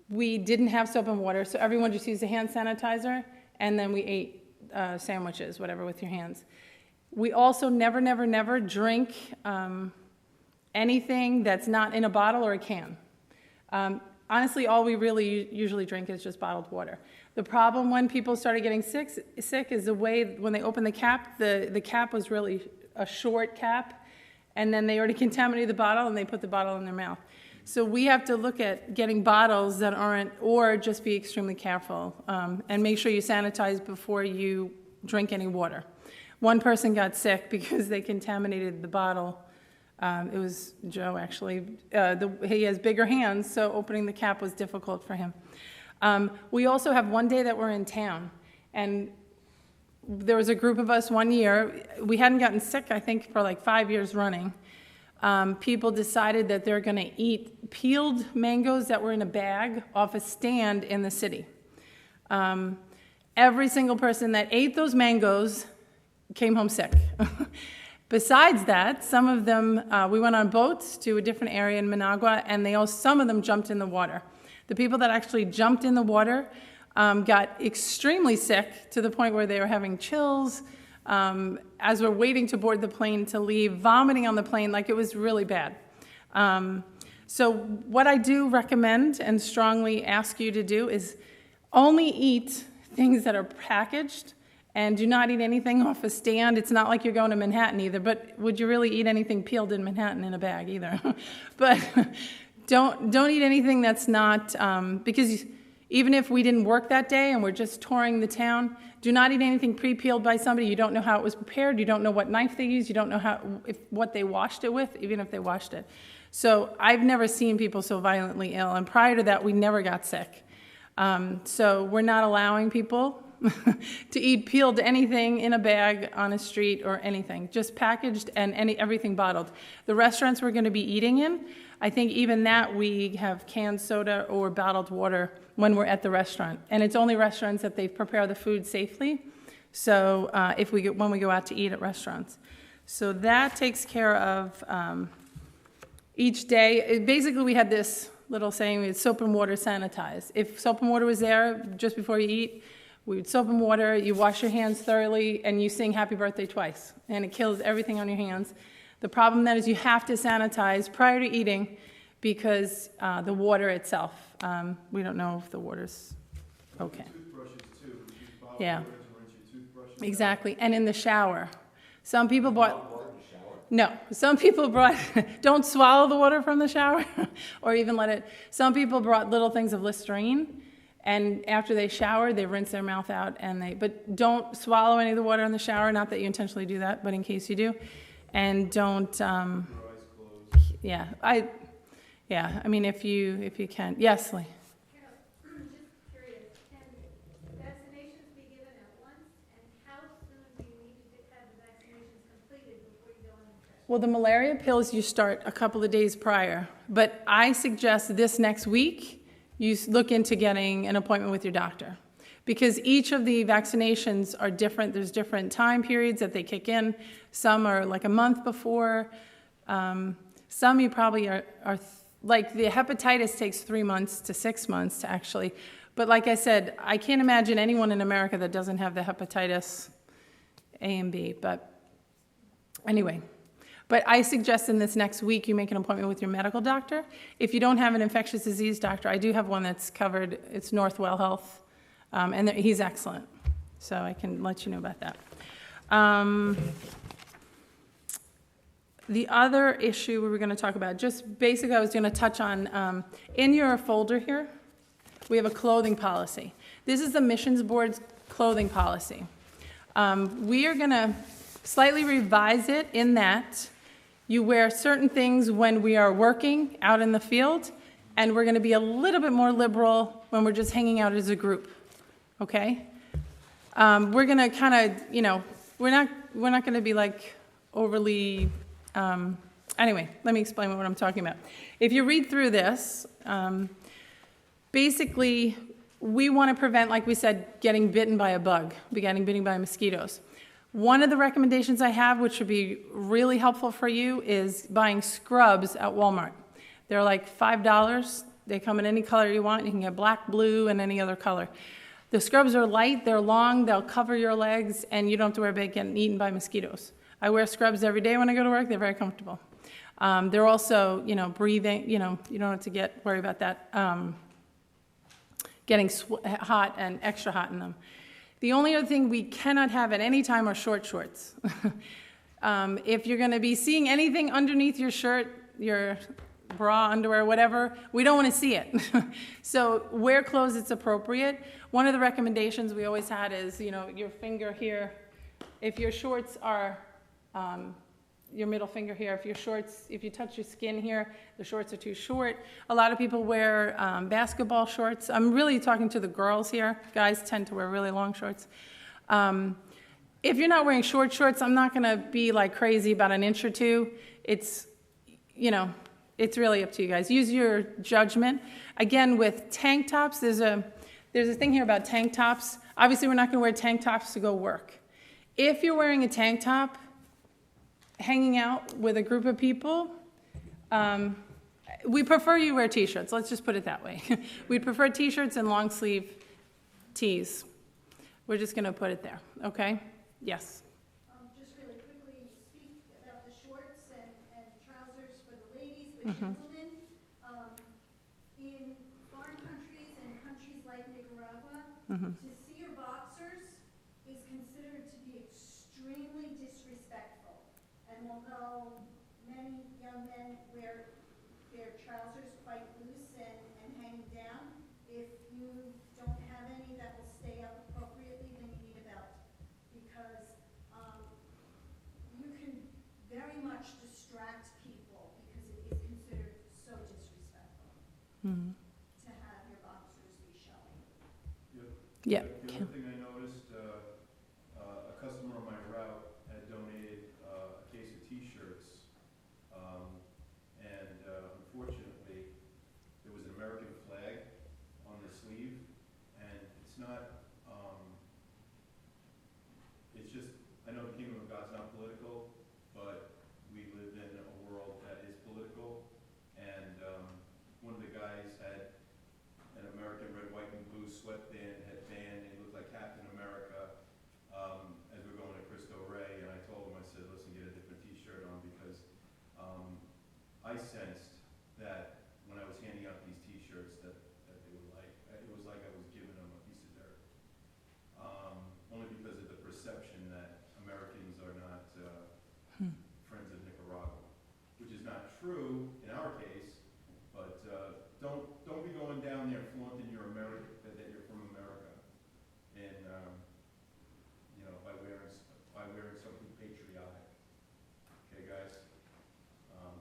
we didn't have soap and water, so everyone just used a hand sanitizer, and then we ate sandwiches, whatever, with your hands. We also never drink anything that's not in a bottle or a can. Honestly, all we really usually drink is just bottled water. The problem when people started getting sick is the way, when they opened the cap, the cap was really a short cap, and then they already contaminated the bottle, and they put the bottle in their mouth. So we have to look at getting bottles that aren't, or just be extremely careful, and make sure you sanitize before you drink any water. One person got sick because they contaminated the bottle. It was Joe, actually. He has bigger hands, so opening the cap was difficult for him. We also have one day that we're in town, and there was a group of us one year. We hadn't gotten sick, I think, for like 5 years running. People decided that they're going to eat peeled mangoes that were in a bag off a stand in the city. Every single person that ate those mangoes came home sick. Besides that, some of them, we went on boats to a different area in Managua, and some of them jumped in the water. The people that actually jumped in the water got extremely sick to the point where they were having chills, as we're waiting to board the plane to leave, vomiting on the plane, like it was really bad. So what I do recommend and strongly ask you to do is only eat things that are packaged, and do not eat anything off a stand. It's not like you're going to Manhattan either, but would you really eat anything peeled in Manhattan in a bag either? But don't eat anything that's not, because Even if we didn't work that day and we're just touring the town, do not eat anything pre-peeled by somebody. You don't know how it was prepared. You don't know what knife they used. You don't know what they washed it with, even if they washed it. So I've never seen people so violently ill. And prior to that, we never got sick. So we're not allowing people to eat peeled anything in a bag on a street or anything, just packaged and everything bottled. The restaurants we're going to be eating in, I think even that we have canned soda or bottled water when we're at the restaurant. And it's only restaurants that they prepare the food safely. So when we go out to eat at restaurants. So that takes care of each day. Basically, we had this little saying, we had soap and water sanitize. If soap and water was there just before you eat, we would soap and water, you wash your hands thoroughly, and you sing happy birthday twice. And it kills everything on your hands. The problem then is you have to sanitize prior to eating because the water itself, we don't know if the water's okay.
Toothbrushes too. Use bottled
Yeah.
water to rinse your toothbrushes.
Exactly, and in the shower. Some people bought... No, some people brought, don't swallow the water from the shower or even let it, some people brought little things of Listerine, and after they shower, they rinse their mouth out, but don't swallow any of the water in the shower, not that you intentionally do that, but in case you do, and don't, yeah, I mean, if you can, yes, Lee?
Just curious, can vaccinations be given at once, and how soon do you need to have the vaccinations completed before you go on the trip?
Well, the malaria pills you start a couple of days prior, but I suggest this next week you look into getting an appointment with your doctor because each of the vaccinations are different. There's different time periods that they kick in. Some are like a month before. Some you probably are like the hepatitis takes 3 months to 6 months to actually, but like I said, I can't imagine anyone in America that doesn't have the hepatitis A and B, but anyway. But I suggest in this next week you make an appointment with your medical doctor. If you don't have an infectious disease doctor, I do have one that's covered. It's Northwell Health, and he's excellent. So I can let you know about that. The other issue we were going to talk about, just basically I was going to touch on, in your folder here, we have a clothing policy. This is the Missions Board's clothing policy. We are going to slightly revise it in that you wear certain things when we are working out in the field, and we're going to be a little bit more liberal when we're just hanging out as a group, okay? We're going to kind of, we're not going to be like overly, anyway, let me explain what I'm talking about. If you read through this, basically, we want to prevent, like we said, getting bitten by a bug, getting bitten by mosquitoes. One of the recommendations I have, which would be really helpful for you, is buying scrubs at Walmart. They're like $5. They come in any color you want. You can get black, blue, and any other color. The scrubs are light, they're long, they'll cover your legs, and you don't have to worry about getting eaten by mosquitoes. I wear scrubs every day when I go to work. They're very comfortable. They're also, breathing, you don't have to worry about that getting hot and extra hot in them. The only other thing we cannot have at any time are short shorts. If you're going to be seeing anything underneath your shirt, your bra, underwear, whatever, we don't want to see it. So wear clothes that's appropriate. One of the recommendations we always had is, your finger here. If your shorts are your middle finger here, if you touch your skin here, the shorts are too short. A lot of people wear basketball shorts. I'm really talking to the girls here. Guys tend to wear really long shorts. If you're not wearing short shorts, I'm not going to be like crazy about an inch or two. It's really up to you guys. Use your judgment. Again, with tank tops, there's a thing here about tank tops. Obviously, we're not going to wear tank tops to go work. If you're wearing a tank top, hanging out with a group of people, we prefer you wear t-shirts. Let's just put it that way. We'd prefer t-shirts and long sleeve tees. We're just going to put it there, okay? Yes?
Just really quickly, you speak about the shorts and trousers for the ladies, but gentlemen, in foreign countries and countries like Nicaragua, to see your boxers is considered to be extremely disrespectful. And although many young men wear their trousers quite loose and hanging down, if you
Yeah.
The other thing I noticed, a customer on my route had donated a case of T-shirts, and unfortunately, there was an American flag on the sleeve, and it's not, it's just, I know the kingdom of God's not political, but we live in a world that is political, and one of the guys had an American red, white, and blue sweatband, headband, and he looked like Captain America, as we were going to Cristo Rey, and I told him, I said, listen, get a different T-shirt on, because I sensed that when I was handing out these T-shirts that they would like, it was like I was giving them a piece of dirt. Only because of the perception that Americans are not friends of Nicaragua, which is not true in our case, but don't be going down there flaunting your America, that you're from America, and you know, by wearing something patriotic. Okay, guys,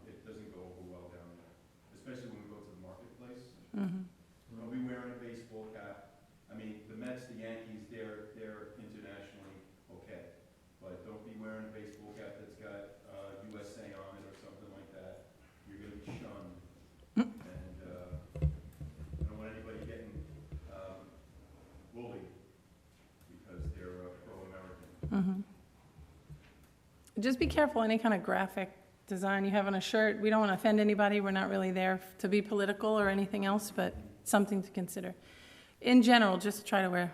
it doesn't go over well down there, especially when we go to the marketplace. Don't be wearing a baseball cap. I mean, the Mets, the Yankees, they're internationally okay, but don't be wearing a baseball cap that's got USA on it or something like that. You're gonna be shunned. And I don't want anybody getting bullied because they're pro-American.
Just be careful any kind of graphic design you have on a shirt. We don't want to offend anybody. We're not really there to be political or anything else, but something to consider. In general, just try to wear,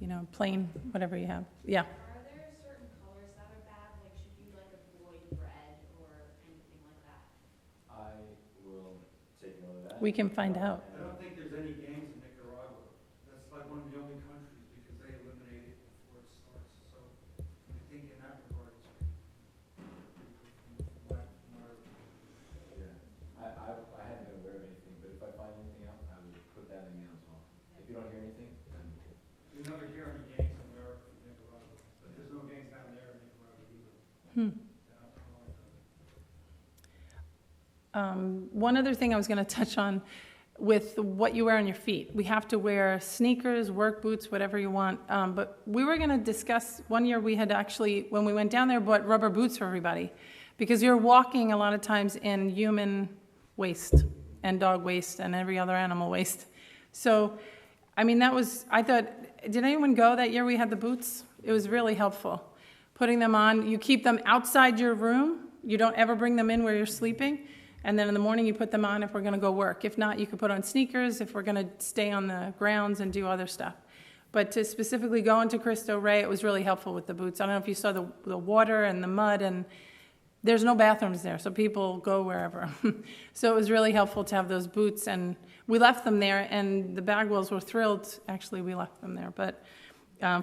you know, plain whatever you have. Yeah.
Are there certain colors that are bad? Like, should you like avoid red or anything like that?
I will take note of that.
We can find out.
I don't think there's any gangs in Nicaragua. That's like one of the only countries because they eliminate it before it starts. So I think in that regard, it's
Yeah, I hadn't been aware of anything, but if I find anything out, I will put that in there as well. If you don't hear anything, then
you never hear any gangs in America from Nicaragua. But there's no gangs down there in Nicaragua either.
One other thing I was going to touch on with what you wear on your feet. We have to wear sneakers, work boots, whatever you want. But we were going to discuss, one year we had actually, when we went down there, bought rubber boots for everybody. Because you're walking a lot of times in human waste and dog waste and every other animal waste. So, I mean, that was, I thought, did anyone go that year we had the boots? It was really helpful. Putting them on, you keep them outside your room. You don't ever bring them in where you're sleeping. And then in the morning you put them on if we're going to go work. If not, you could put on sneakers if we're going to stay on the grounds and do other stuff. But to specifically go into Cristo Rey, it was really helpful with the boots. I don't know if you saw the water and the mud, and there's no bathrooms there, so people go wherever. So it was really helpful to have those boots, and we left them there, and the Bagwells were thrilled. Actually, we left them there, but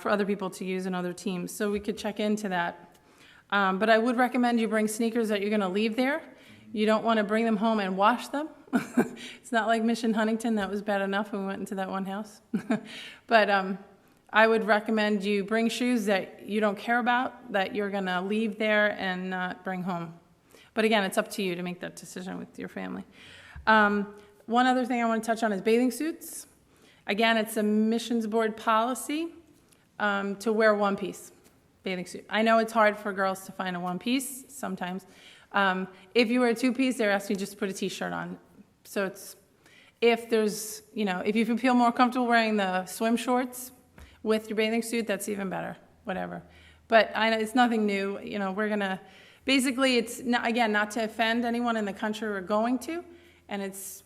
for other people to use in other teams. So we could check into that. But I would recommend you bring sneakers that you're going to leave there. You don't want to bring them home and wash them. It's not like Mission Huntington. That was bad enough when we went into that one house. But I would recommend you bring shoes that you don't care about, that you're going to leave there and not bring home. But again, it's up to you to make that decision with your family. One other thing I want to touch on is bathing suits. Again, it's a missions board policy to wear one-piece bathing suit. I know it's hard for girls to find a one-piece sometimes. If you wear a two-piece, they're asking you just to put a t-shirt on. So it's, if there's, you know, if you feel more comfortable wearing the swim shorts with your bathing suit, that's even better, whatever. But I know it's nothing new. You know, we're going to, basically it's, not, again, not to offend anyone in the country we're going to, and it's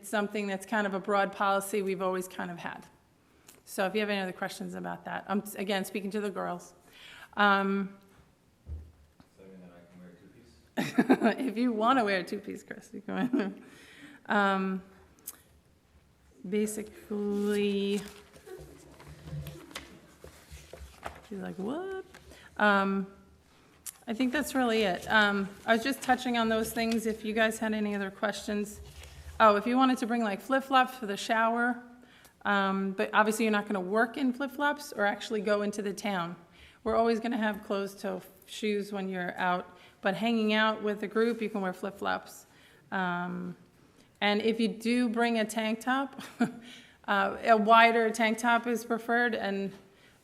something that's kind of a broad policy we've always kind of had. So if you have any other questions about that, I'm, again, speaking to the girls. If you want to wear a two-piece, Chris, you can wear basically, she's like, what? I think that's really it. I was just touching on those things. If you guys had any other questions. Oh, if you wanted to bring like flip-flops for the shower, but obviously you're not going to work in flip-flops or actually go into the town. We're always going to have closed-toe shoes when you're out. But hanging out with a group, you can wear flip-flops. And if you do bring a tank top, A wider tank top is preferred,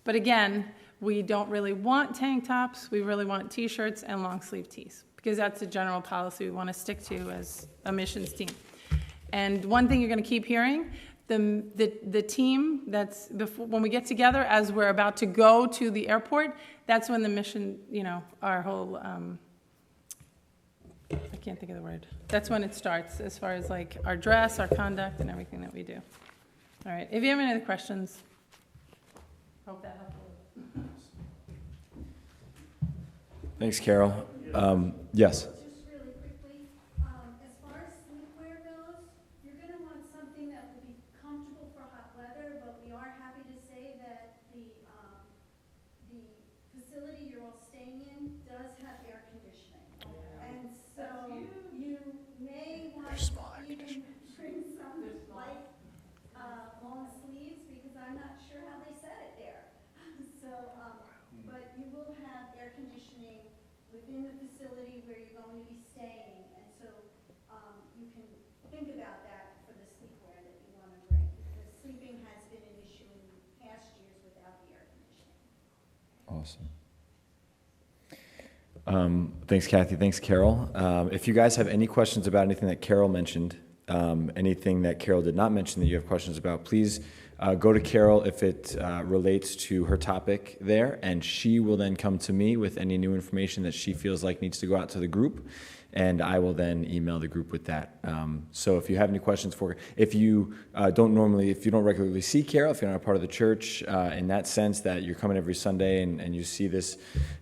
but again, we don't really want tank tops. We really want t-shirts and long sleeve tees, because that's the general policy we want to stick to as a missions team. And one thing you're going to keep hearing, the team that's, when we get together, as we're about to go to the airport, that's when the mission, our whole, I can't think of the word. That's when it starts, as far as like our dress, our conduct, and everything that we do. All right, if you have any other questions, hope that helped.
Thanks, Carol. Yes.
Just really quickly, as far as sleepwear goes, you're gonna want something that will be comfortable for hot weather, but we are happy to say that the facility you're all staying in does have air conditioning. And so you may want to even bring some light, long sleeves, because I'm not sure how they set it there. So, but you will have air conditioning within the facility where you're going to be staying, and so you can think about that for the sleepwear that you want to bring, because sleeping has been an issue in past years without the air conditioning.
Awesome. Thanks, Kathy. Thanks, Carol. If you guys have any questions about anything that Carol mentioned, anything that Carol did not mention that you have questions about, please go to Carol if it relates to her topic there, and she will then come to me with any new information that she feels like needs to go out to the group, and I will then email the group with that. So if you have any questions for her, if you don't regularly see Carol, if you're not a part of the church in that sense that you're coming every Sunday and you see this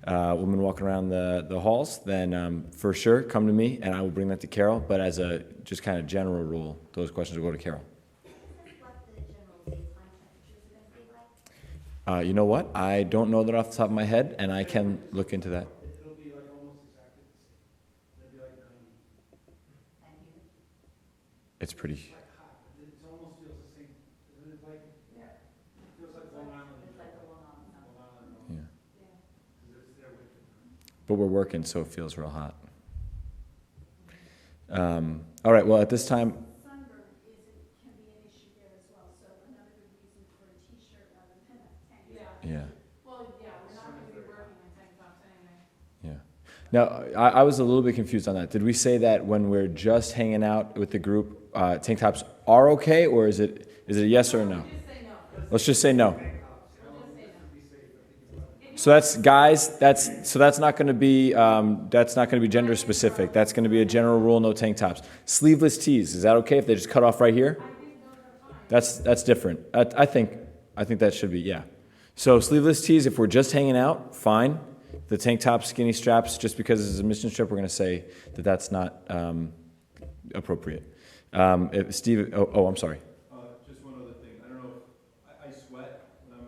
woman walking around the halls, then for sure come to me and I will bring that to Carol. But as a just kind of general rule, those questions will go to Carol. You know what? I don't know that off the top of my head, and I can look into that.
It'll be like almost exactly the same. It'll be like 90.
It's pretty.
It's like hot. It almost feels the same. It's like, yeah. It feels like Long Island. It's like the Long Island.
Yeah.
Because it's their winter.
But we're working, so it feels real hot. All right, well, at this time,
Sunburn can be an issue there as well, so another good reason for a t-shirt rather than a tank top.
yeah.
Well, yeah, we're not going to be working in tank tops anyway.
Yeah. Now, I was a little bit confused on that. Did we say that when we're just hanging out with the group, tank tops are okay, or is it a yes or a no? Let's just say no. So that's guys. That's not going to be gender specific. That's going to be a general rule: no tank tops. Sleeveless tees. Is that okay if they just cut off right here? That's different. I think that should be, yeah. So sleeveless tees, if we're just hanging out, fine. The tank top, skinny straps, just because this is a mission trip, we're going to say that that's not appropriate. If Steve, I'm sorry.
Just one other thing. I don't know if I sweat when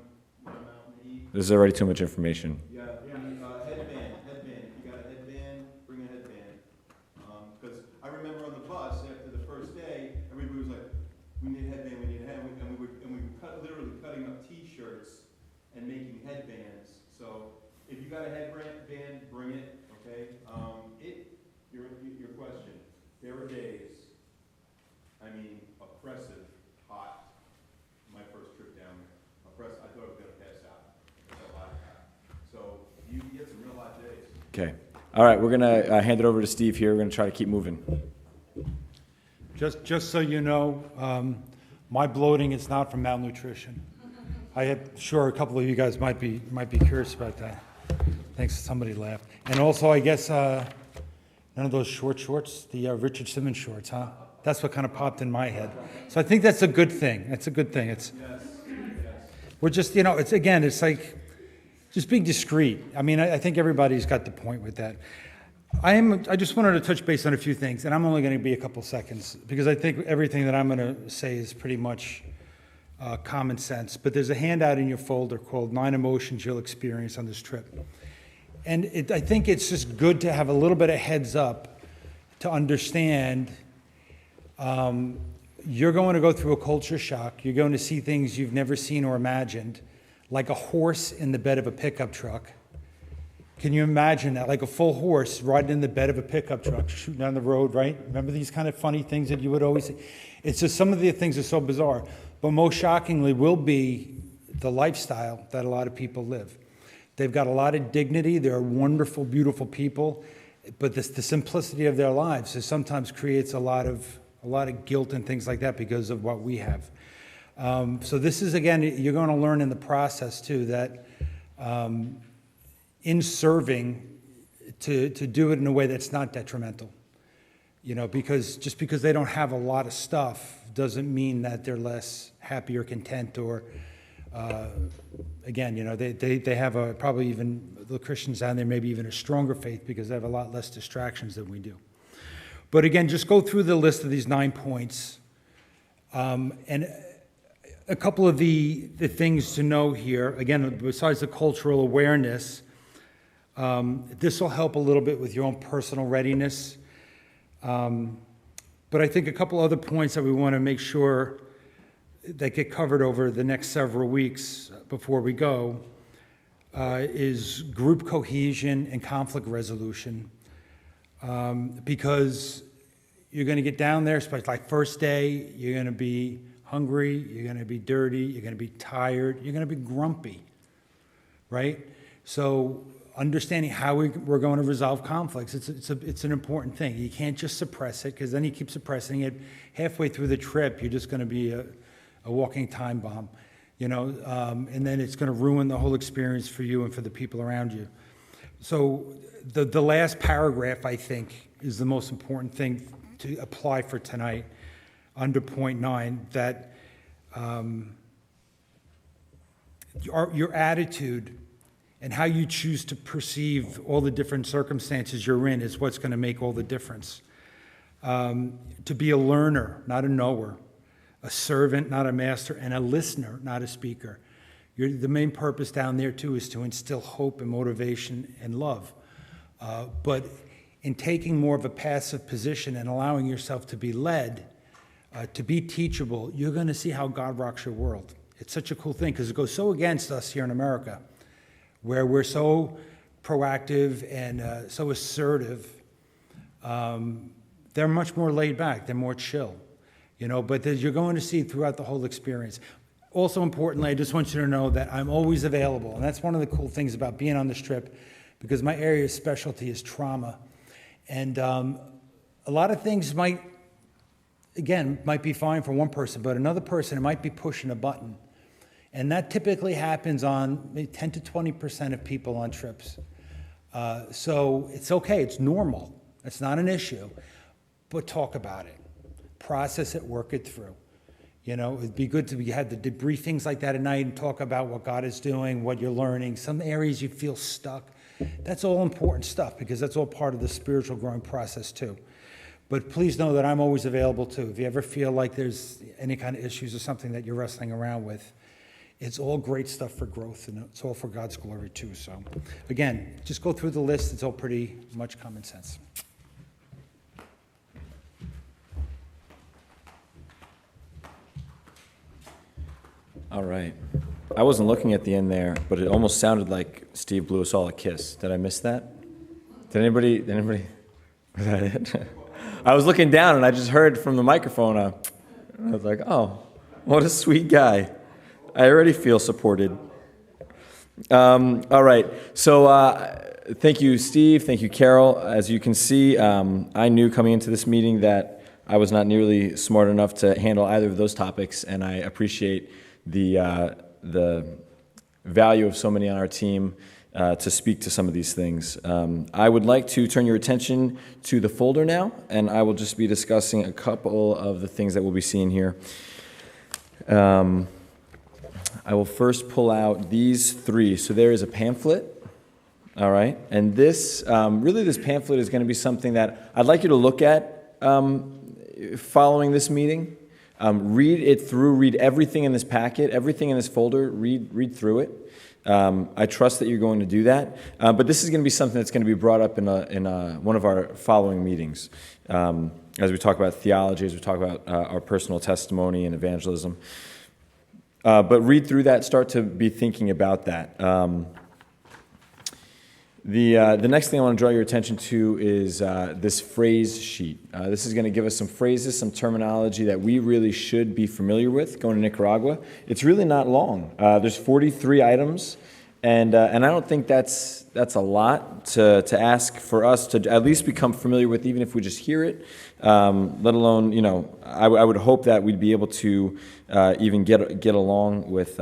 I'm out in the heat.
This is already too much information.
Yeah, headband. If you got a headband, bring a headband. Because I remember on the bus after the first day, everybody was like, "We need a headband, we need a headband," and we were literally cutting up T-shirts and making headbands. So if you got a headband, bring it. Okay. Your question. There were days. I mean, oppressive, hot. My first trip down there. Oppressive. I thought I was gonna pass out. It's so hot. So you get some real hot days.
Okay. All right, we're going to hand it over to Steve here. We're going to try to keep moving.
Just so you know, my bloating is not from malnutrition. Sure a couple of you guys might be curious about that. Thanks, somebody laughed. And also, I guess, none of those shorts, the Richard Simmons shorts, huh? That's what kind of popped in my head. So I think that's a good thing. That's a good thing. We're just, it's like, just being discreet. I mean, I think everybody's got the point with that. I just wanted to touch base on a few things, and I'm only going to be a couple seconds, because I think everything that I'm going to say is pretty much common sense. But there's a handout in your folder called 9 Emotions You'll Experience on This Trip. And I think it's just good to have a little bit of heads up to understand you're going to go through a culture shock. You're going to see things you've never seen or imagined, like a horse in the bed of a pickup truck. Can you imagine that? Like a full horse riding in the bed of a pickup truck, shooting down the road, right? Remember these kind of funny things that you would always see? It's just some of the things are so bizarre. but most shockingly will be the lifestyle that a lot of people live. They've got a lot of dignity. They're wonderful, beautiful people, but the simplicity of their lives sometimes creates a lot of guilt and things like that because of what we have. So this is, again, you're going to learn in the process too that in serving, to do it in a way that's not detrimental. Because just because they don't have a lot of stuff doesn't mean that they're less happy or content or, again, they have probably even, the Christians down there, maybe even a stronger faith because they have a lot less distractions than we do. But again, just go through the list of these 9 points. And a couple of the things to know here, again, besides the cultural awareness, this will help a little bit with your own personal readiness. But I think a couple other points that we want to make sure that get covered over the next several weeks before we go is group cohesion and conflict resolution. Because you're going to get down there, especially like first day, you're going to be hungry, you're going to be dirty, you're going to be tired, you're going to be grumpy, right? So understanding how we're going to resolve conflicts, it's an important thing. You can't just suppress it, because then you keep suppressing it. Halfway through the trip, you're just going to be a walking time bomb, and then it's going to ruin the whole experience for you and for the people around you. So the last paragraph, I think, is the most important thing to apply for tonight under point 9, that your attitude and how you choose to perceive all the different circumstances you're in is what's going to make all the difference. To be a learner, not a knower, a servant, not a master, and a listener, not a speaker. The main purpose down there, too, is to instill hope and motivation and love. But in taking more of a passive position and allowing yourself to be led, to be teachable, you're going to see how God rocks your world. It's such a cool thing, because it goes so against us here in America, where we're so proactive and so assertive. They're much more laid back. They're more chill, but you're going to see throughout the whole experience. Also importantly, I just want you to know that I'm always available. And that's one of the cool things about being on this trip, because my area of specialty is trauma. And a lot of things might be fine for one person, but another person, it might be pushing a button. And that typically happens on maybe 10 to 20% of people on trips. So it's okay, it's normal. It's not an issue, but talk about it. Process it, work it through. It'd be good to have the debriefings like that at night and talk about what God is doing, what you're learning, some areas you feel stuck. That's all important stuff, because that's all part of the spiritual growing process too. But please know that I'm always available too. If you ever feel like there's any kind of issues or something that you're wrestling around with, it's all great stuff for growth, and it's all for God's glory too. So again, just go through the list. It's all pretty much common sense.
All right. I wasn't looking at the end there, but it almost sounded like Steve blew us all a kiss. Did I miss that? Did anybody, was that it? I was looking down and I just heard from the microphone, I was like, oh, what a sweet guy. I already feel supported. All right. So thank you, Steve. Thank you, Carol. As you can see, I knew coming into this meeting that I was not nearly smart enough to handle either of those topics, and I appreciate the value of so many on our team to speak to some of these things. I would like to turn your attention to the folder now, and I will just be discussing a couple of the things that we'll be seeing here. I will first pull out these 3. So there is a pamphlet, all right? And this, really this pamphlet is going to be something that I'd like you to look at following this meeting. Read it through, read everything in this packet, everything in this folder, read through it. I trust that you're going to do that. But this is going to be something that's going to be brought up in one of our following meetings. As we talk about theology, as we talk about our personal testimony and evangelism. But read through that, start to be thinking about that. The next thing I want to draw your attention to is this phrase sheet. This is going to give us some phrases, some terminology that we really should be familiar with going to Nicaragua. It's really not long. There's 43 items, and I don't think that's a lot to ask for us to at least become familiar with, even if we just hear it. Let alone, I would hope that we'd be able to even get along with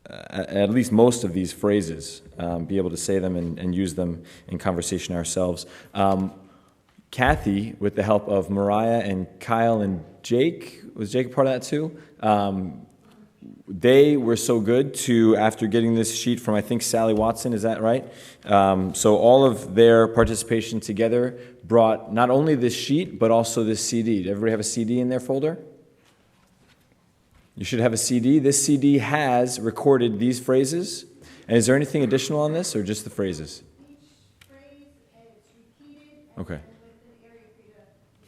at least most of these phrases, be able to say them and use them in conversation ourselves. Kathy, with the help of Mariah and Kyle and Jake, was Jake a part of that too? They were so good to, after getting this sheet from, I think, Sally Watson, is that right? So all of their participation together brought not only this sheet, but also this CD. Did everybody have a CD in their folder? You should have a CD. This CD has recorded these phrases. And is there anything additional on this, or just the phrases?
Each phrase is repeated
Okay.
and with an area for you to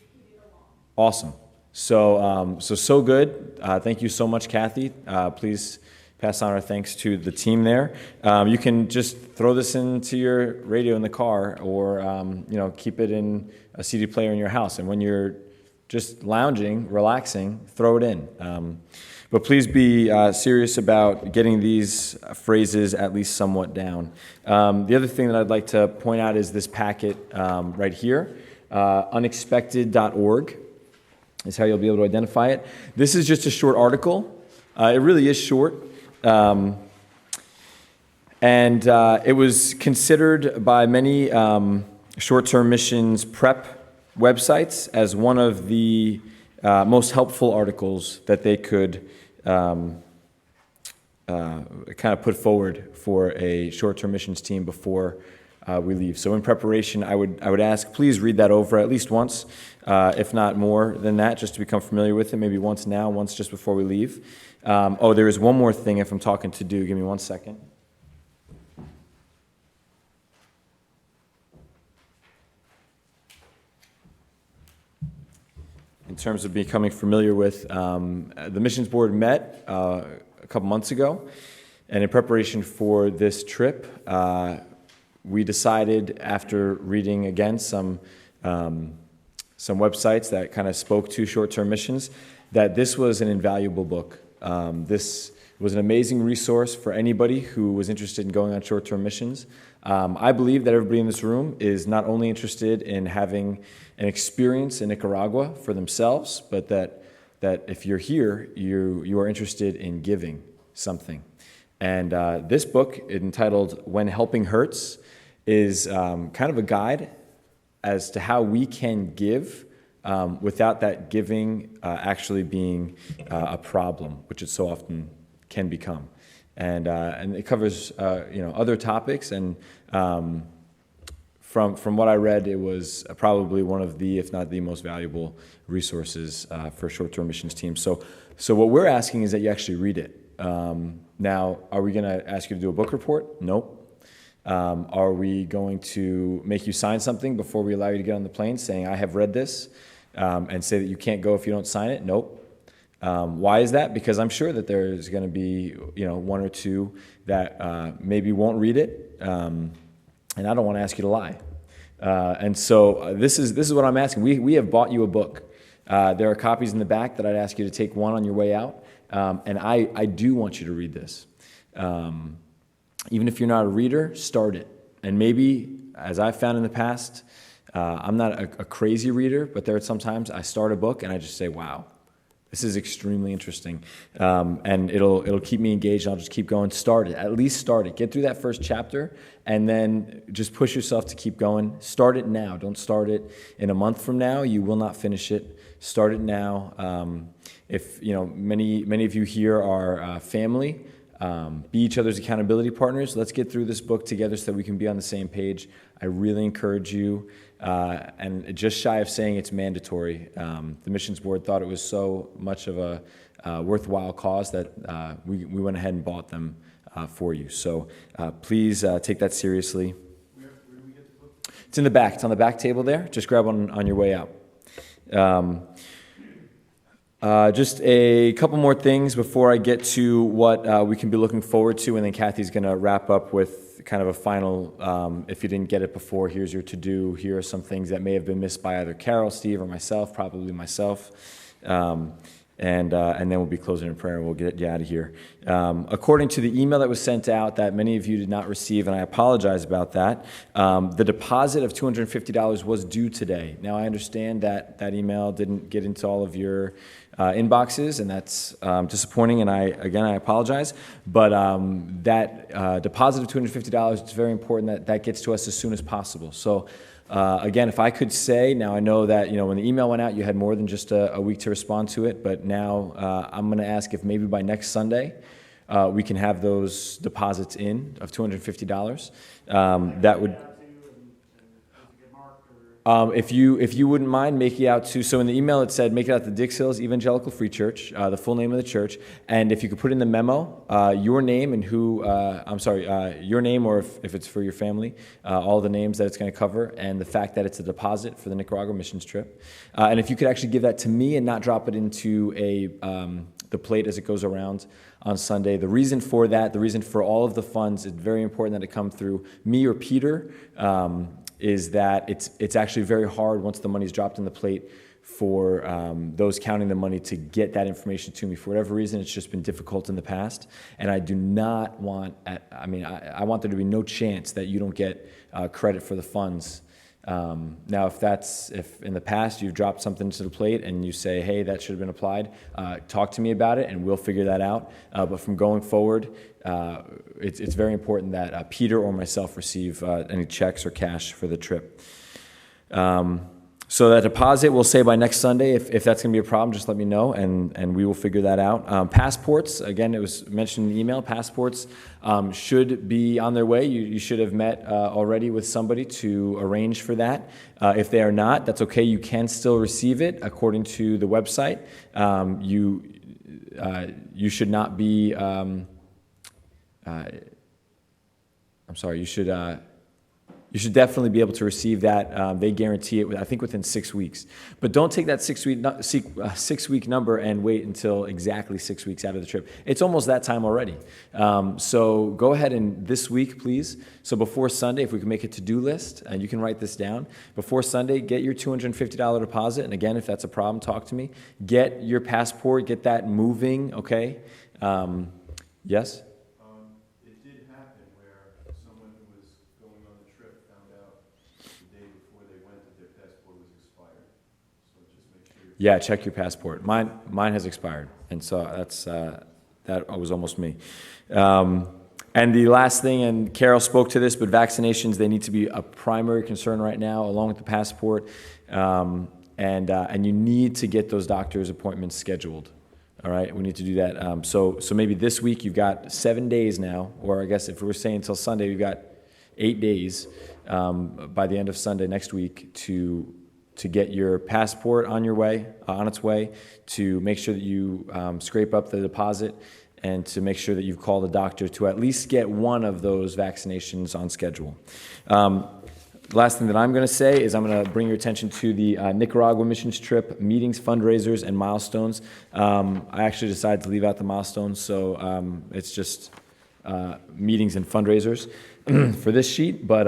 repeat it along.
Awesome. So good. Thank you so much, Kathy. Please pass on our thanks to the team there. You can just throw this into your radio in the car, or keep it in a CD player in your house. And when you're just lounging, relaxing, throw it in. But please be serious about getting these phrases at least somewhat down. The other thing that I'd like to point out is this packet right here, unexpected.org is how you'll be able to identify it. This is just a short article. It really is short. And it was considered by many short-term missions prep websites as one of the most helpful articles that they could kind of put forward for a short-term missions team before we leave. So in preparation, I would ask, please read that over at least once, if not more than that, just to become familiar with it. Maybe once now, once just before we leave. There is one more thing if I'm talking to do. Give me 1 second. In terms of becoming familiar with, the missions board met a couple months ago, and in preparation for this trip, we decided, after reading again some websites that kind of spoke to short-term missions, that this was an invaluable book. This was an amazing resource for anybody who was interested in going on short-term missions. I believe that everybody in this room is not only interested in having an experience in Nicaragua for themselves, but that if you're here, you are interested in giving something. And this book, entitled When Helping Hurts, is kind of a guide as to how we can give without that giving actually being a problem, which it so often can become. And it covers other topics, and from what I read, it was probably one of the, if not the most valuable resources for short-term missions teams. So what we're asking is that you actually read it. Now, are we going to ask you to do a book report? Nope. Are we going to make you sign something before we allow you to get on the plane saying, I have read this, and say that you can't go if you don't sign it? Nope. Why is that? Because I'm sure that there's going to be, one or two that maybe won't read it, and I don't want to ask you to lie. And so this is what I'm asking. We have bought you a book. There are copies in the back that I'd ask you to take one on your way out, and I do want you to read this. Even if you're not a reader, start it. And maybe, as I've found in the past, I'm not a crazy reader, but there are sometimes I start a book and I just say, wow, this is extremely interesting. And it'll keep me engaged, and I'll just keep going. Start it. At least start it. Get through that first chapter, and then just push yourself to keep going. Start it now. Don't start it in a month from now. You will not finish it. Start it now. If many of you here are family, be each other's accountability partners. Let's get through this book together so that we can be on the same page. I really encourage you, and just shy of saying it's mandatory, the missions board thought it was so much of a worthwhile cause that we went ahead and bought them for you. So please take that seriously.
Where do we get the book?
It's in the back. It's on the back table there. Just grab one on your way out. Just a couple more things before I get to what we can be looking forward to, and then Kathy's going to wrap up with kind of a final, if you didn't get it before, here's your to-do, here are some things that may have been missed by either Carol, Steve, or myself, probably myself. And then we'll be closing in prayer and we'll get you out of here. According to the email that was sent out that many of you did not receive, and I apologize about that, the deposit of $250 was due today. Now, I understand that that email didn't get into all of your inboxes, and that's disappointing, and I apologize. But that deposit of $250, it's very important that gets to us as soon as possible. So again, if I could say, now I know that, when the email went out, you had more than just a week to respond to it, but now I'm going to ask if maybe by next Sunday we can have those deposits in of $250. That would... If you wouldn't mind, make it out to, so in the email it said, make it out to Dix Hills Evangelical Free Church, the full name of the church, and if you could put in the memo, your name and your name, or if it's for your family, all the names that it's going to cover, and the fact that it's a deposit for the Nicaragua missions trip. And if you could actually give that to me and not drop it into the plate as it goes around on Sunday. The reason for that, the reason for all of the funds, it's very important that it come through me or Peter, is that it's actually very hard once the money's dropped in the plate for those counting the money to get that information to me. For whatever reason, it's just been difficult in the past, and I do not want, I want there to be no chance that you don't get credit for the funds. Now, if in the past you've dropped something to the plate and you say, hey, that should have been applied, talk to me about it and we'll figure that out. But from going forward, it's very important that Peter or myself receive any checks or cash for the trip. So that deposit, we'll say by next Sunday. If that's going to be a problem, just let me know, and we will figure that out. Passports, again, it was mentioned in the email, passports should be on their way. You should have met already with somebody to arrange for that. If they are not, that's okay. You can still receive it according to the website. You should not be... You should definitely be able to receive that. They guarantee it, I think, within 6 weeks. But don't take that 6 week number and wait until exactly 6 weeks out of the trip. It's almost that time already. So go ahead and this week, please. So before Sunday, if we can make a to-do list, and you can write this down. Before Sunday, get your $250 deposit. And again, if that's a problem, talk to me. Get your passport, get that moving, okay? Yes? Yeah, check your passport. Mine has expired, and so that was almost me. And the last thing, and Carol spoke to this, but vaccinations, they need to be a primary concern right now, along with the passport, and you need to get those doctor's appointments scheduled. All right, we need to do that. So maybe this week you've got 7 days now, or I guess if we're saying until Sunday, we've got 8 days by the end of Sunday next week to get your passport on its way, to make sure that you scrape up the deposit, and to make sure that you've called a doctor to at least get one of those vaccinations on schedule. The last thing that I'm going to say is I'm going to bring your attention to the Nicaragua missions trip, meetings, fundraisers, and milestones. I actually decided to leave out the milestones, so it's just meetings and fundraisers for this sheet, but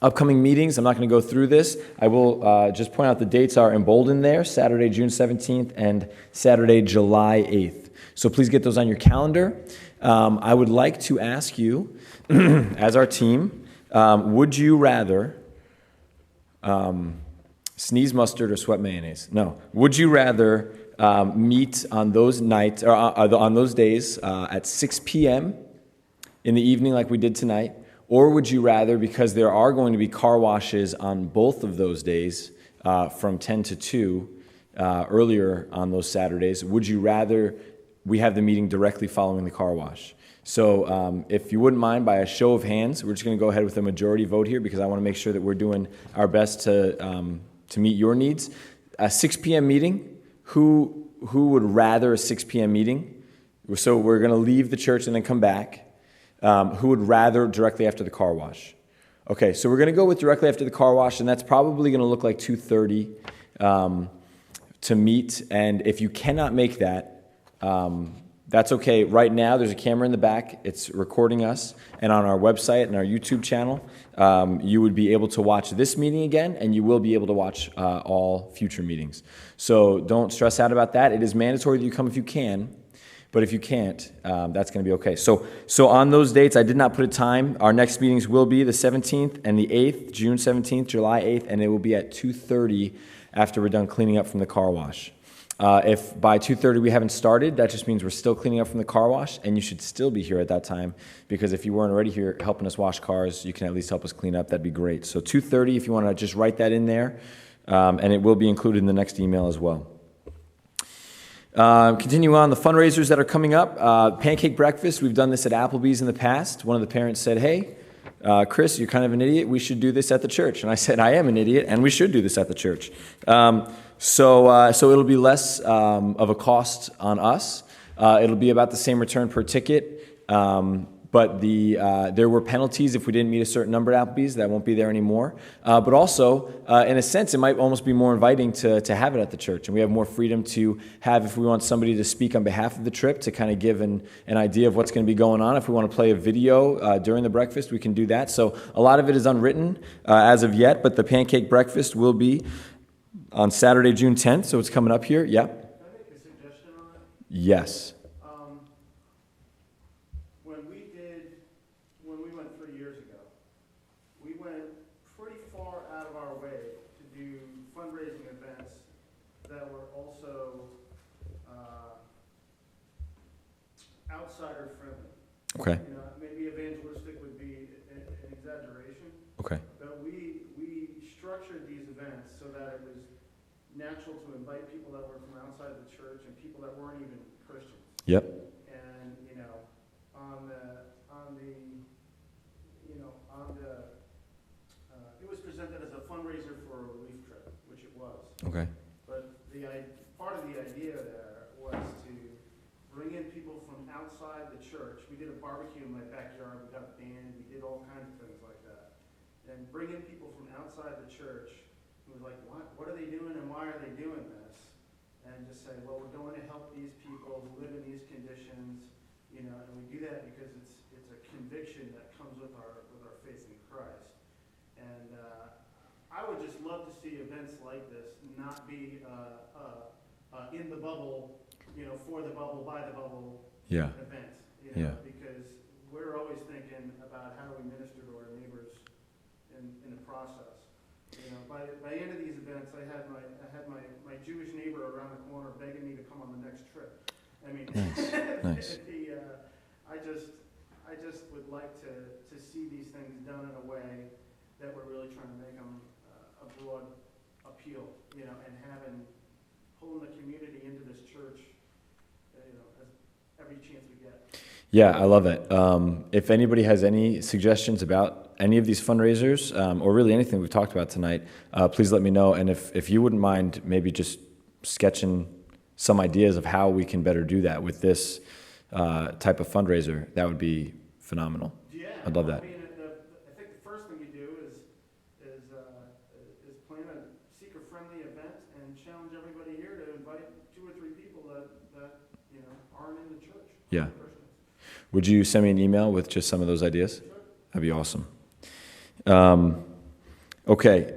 upcoming meetings, I'm not going to go through this. I will just point out the dates are emboldened there, Saturday, June 17th and Saturday, July 8th. So please get those on your calendar. I would like to ask you, as our team, would you rather sneeze mustard or sweat mayonnaise? No. Would you rather meet on those nights, or on those days at 6 p.m. in the evening like we did tonight? Or would you rather, because there are going to be car washes on both of those days from 10 to 2 earlier on those Saturdays, would you rather we have the meeting directly following the car wash? So if you wouldn't mind, by a show of hands, we're just going to go ahead with a majority vote here because I want to make sure that we're doing our best to meet your needs. A 6 p.m. meeting, who would rather a 6 p.m. meeting? So we're going to leave the church and then come back. Who would rather directly after the car wash? Okay, so we're going to go with directly after the car wash, and that's probably going to look like 2:30. to meet. And if you cannot make that, that's okay. Right now, there's a camera in the back. It's recording us. And on our website and our YouTube channel, you would be able to watch this meeting again, and you will be able to watch all future meetings. So don't stress out about that. It is mandatory that you come if you can. But if you can't, that's going to be okay. So on those dates, I did not put a time. Our next meetings will be the 17th and the 8th, June 17th, July 8th, and it will be at 2:30 after we're done cleaning up from the car wash. If by 2:30 we haven't started, that just means we're still cleaning up from the car wash, and you should still be here at that time, because if you weren't already here helping us wash cars, you can at least help us clean up. That'd be great. So 2:30, if you want to just write that in there, and it will be included in the next email as well. Continue on the fundraisers that are coming up. Pancake breakfast, we've done this at Applebee's in the past. One of the parents said, hey, Chris, you're kind of an idiot. We should do this at the church. And I said, I am an idiot, and we should do this at the church. So it'll be less of a cost on us. It'll be about the same return per ticket. But there were penalties if we didn't meet a certain number at Applebee's. That won't be there anymore. But also, in a sense, it might almost be more inviting to have it at the church. And we have more freedom to have, if we want somebody to speak on behalf of the trip, to kind of give an idea of what's going to be going on. If we want to play a video during the breakfast, we can do that. So a lot of it is unwritten as of yet, but the pancake breakfast will be on Saturday, June 10th. So it's coming up here. Yeah?
Can I make a suggestion on that?
Yes.
When we went 3 years ago, we went pretty far out of our way to do fundraising events that were also outsider friendly.
Okay.
You know, maybe evangelistic would be an exaggeration.
Okay.
But we structured these events so that it was natural to invite people that were from outside the church and people that weren't even Christians.
Yep.
And, you know, it was presented as a fundraiser for a relief trip, which it was.
Okay.
But part of the idea there was to bring in people from outside the church. We did a barbecue in my backyard. We got a band. We did all kinds of things like that. And bring in people from outside the church who was like, what are they doing and why are they doing this? And just say, well, we're going to help these people who live in these conditions, you know, and we do that because it's a conviction that comes with our faith in Christ. And I would just love to see events like this not be in the bubble, you know, for the bubble, by the bubble events. You know, because we're always thinking about how do we minister to our neighbors in the process. You know, by the end of these events, I had my Jewish neighbor around the corner begging me to come on the next trip. I mean,
Nice.
I just would like to see these things done in a way that we're really trying to make them a broad appeal, you know, and pulling the community into this church, you know, as every chance we get.
Yeah, I love it. If anybody has any suggestions about any of these fundraisers, or really anything we've talked about tonight, please let me know. And if you wouldn't mind maybe just sketching some ideas of how we can better do that with this type of fundraiser, that would be phenomenal.
Yeah,
I'd love that.
I mean, I think the first thing you do is plan a seeker-friendly event and challenge everybody here to invite 2 or 3 people that you know aren't in the church.
Yeah. Would you send me an email with just some of those ideas? Sure. That'd be awesome. Okay.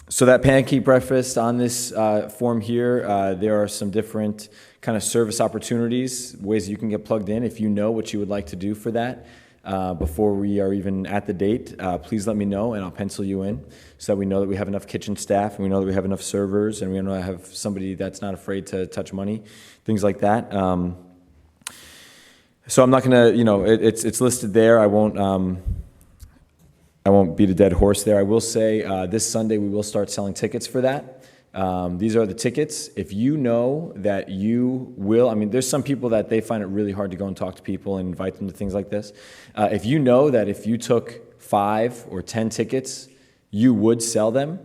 So that pancake breakfast on this form here, there are some different kind of service opportunities, ways you can get plugged in. If you know what you would like to do for that before we are even at the date, please let me know and I'll pencil you in so that we know that we have enough kitchen staff and we know that we have enough servers and we know that I have somebody that's not afraid to touch money, things like that. So I'm not going to, you know, it's listed there. I won't beat a dead horse there. I will say this Sunday we will start selling tickets for that. These are the tickets. If you know that you will, I mean, there's some people that they find it really hard to go and talk to people and invite them to things like this. If you know that if you took 5 or 10 tickets, you would sell them,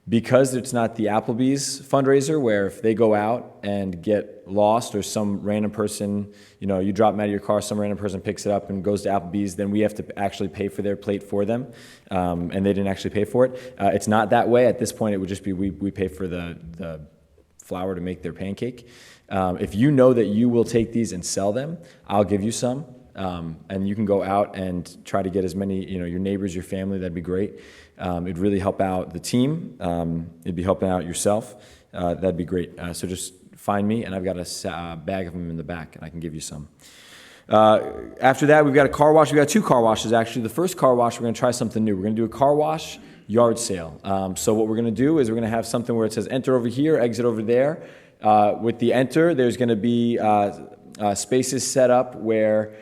because it's not the Applebee's fundraiser where if they go out and get lost or some random person, you know, you drop them out of your car, some random person picks it up and goes to Applebee's, then we have to actually pay for their plate for them, and they didn't actually pay for it. It's not that way. At this point, it would just be we pay for the flour to make their pancake. If you know that you will take these and sell them, I'll give you some. And you can go out and try to get as many, your neighbors, your family, that'd be great. It'd really help out the team. It'd be helping out yourself. That'd be great. So just find me, and I've got a bag of them in the back, and I can give you some. After that, we've got a car wash. We've got 2 car washes, actually. The first car wash, we're going to try something new. We're going to do a car wash yard sale. So what we're going to do is we're going to have something where it says enter over here, exit over there. With the enter, there's going to be spaces set up where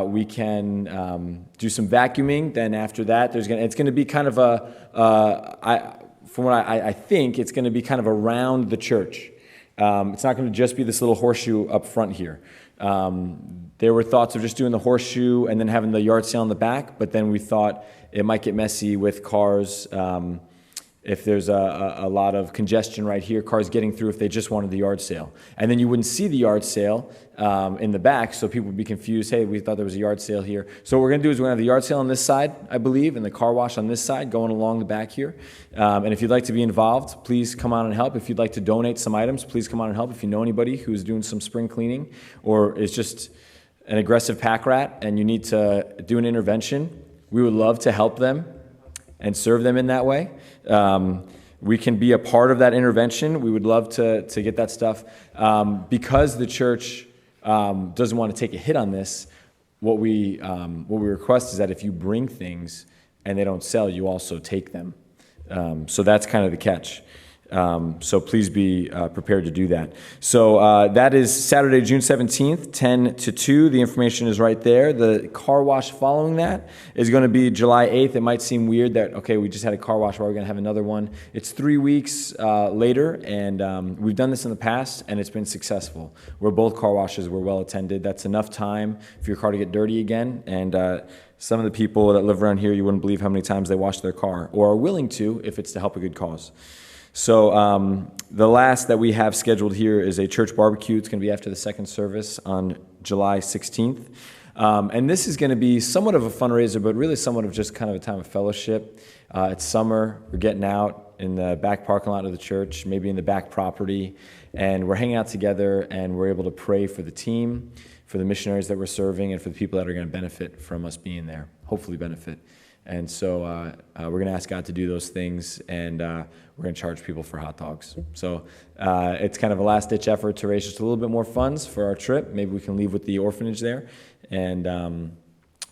we can do some vacuuming. Then after that, it's going to be kind of from what I think, it's going to be kind of around the church. It's not going to just be this little horseshoe up front here. There were thoughts of just doing the horseshoe and then having the yard sale in the back, but then we thought it might get messy with cars. If there's a lot of congestion right here, cars getting through if they just wanted the yard sale. And then you wouldn't see the yard sale in the back, so people would be confused. Hey, we thought there was a yard sale here. So what we're going to do is we're going to have the yard sale on this side, I believe, and the car wash on this side going along the back here. And if you'd like to be involved, please come on and help. If you'd like to donate some items, please come on and help. If you know anybody who's doing some spring cleaning or is just an aggressive pack rat and you need to do an intervention, we would love to help them and serve them in that way. We can be a part of that intervention. We would love to get that stuff. Because the church doesn't want to take a hit on this, what we request is that if you bring things and they don't sell, you also take them. So that's kind of the catch. So please be prepared to do that. So that is Saturday, June 17th, 10 to 2. The information is right there. The car wash following that is going to be July 8th. It might seem weird that, okay, we just had a car wash, why are we going to have another one? It's 3 weeks later, and we've done this in the past, and it's been successful. Where both car washes were well attended. That's enough time for your car to get dirty again, and some of the people that live around here, you wouldn't believe how many times they wash their car, or are willing to if it's to help a good cause. So the last that we have scheduled here is a church barbecue. It's going to be after the second service on July 16th. And this is going to be somewhat of a fundraiser, but really somewhat of just kind of a time of fellowship. It's summer. We're getting out in the back parking lot of the church, maybe in the back property, and we're hanging out together, and we're able to pray for the team, for the missionaries that we're serving, and for the people that are going to benefit from us being there, hopefully benefit. And so we're going to ask God to do those things, and we're going to charge people for hot dogs. So it's kind of a last-ditch effort to raise just a little bit more funds for our trip. Maybe we can leave with the orphanage there, and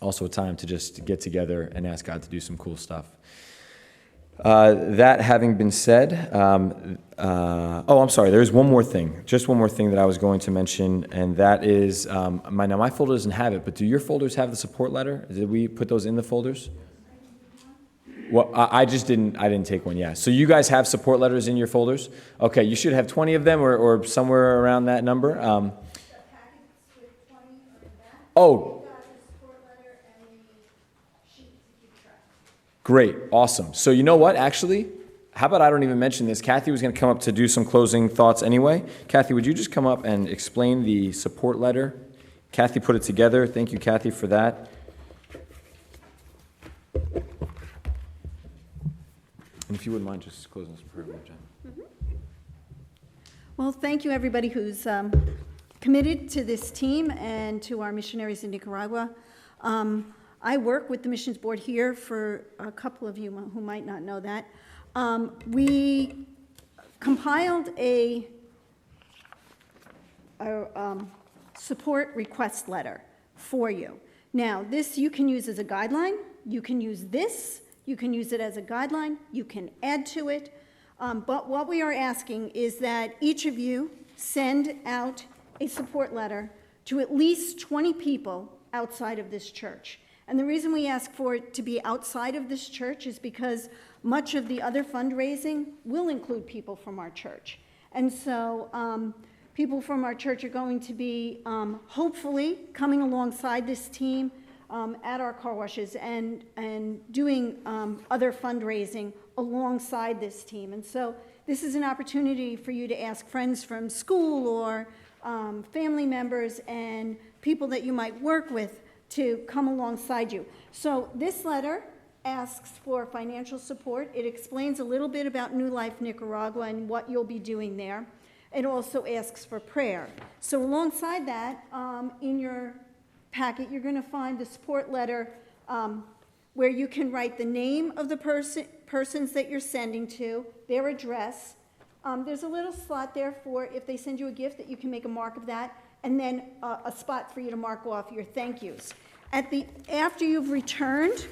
also a time to just get together and ask God to do some cool stuff. That having been said, I'm sorry, there's one more thing, just one more thing that I was going to mention, and that is, now my folder doesn't have it, but do your folders have the support letter? Did we put those in the folders? Well, I didn't take one, yeah. So you guys have support letters in your folders? Okay, you should have 20 of them or somewhere around that number. Great, awesome. So you know what, actually, how about I don't even mention this? Kathy was going to come up to do some closing thoughts anyway. Kathy, would you just come up and explain the support letter? Kathy put it together. Thank you, Kathy, for that. And if you wouldn't mind just closing this prayer, Jen.
Well, thank you, everybody who's committed to this team and to our missionaries in Nicaragua. I work with the Missions Board here for a couple of you who might not know that. We compiled a support request letter for you. Now, this you can use as a guideline. You can use this. You can use it as a guideline. You can add to it. But what we are asking is that each of you send out a support letter to at least 20 people outside of this church. And the reason we ask for it to be outside of this church is because much of the other fundraising will include people from our church. And so people from our church are going to be hopefully coming alongside this team at our car washes and doing other fundraising alongside this team. And so this is an opportunity for you to ask friends from school or family members and people that you might work with to come alongside you. So this letter asks for financial support. It explains a little bit about New Life Nicaragua and what you'll be doing there. It also asks for prayer. So alongside that, in your packet, you're going to find the support letter where you can write the name of the persons that you're sending to, their address. There's a little slot there for if they send you a gift that you can make a mark of that, and then a spot for you to mark off your thank yous. After you've returned,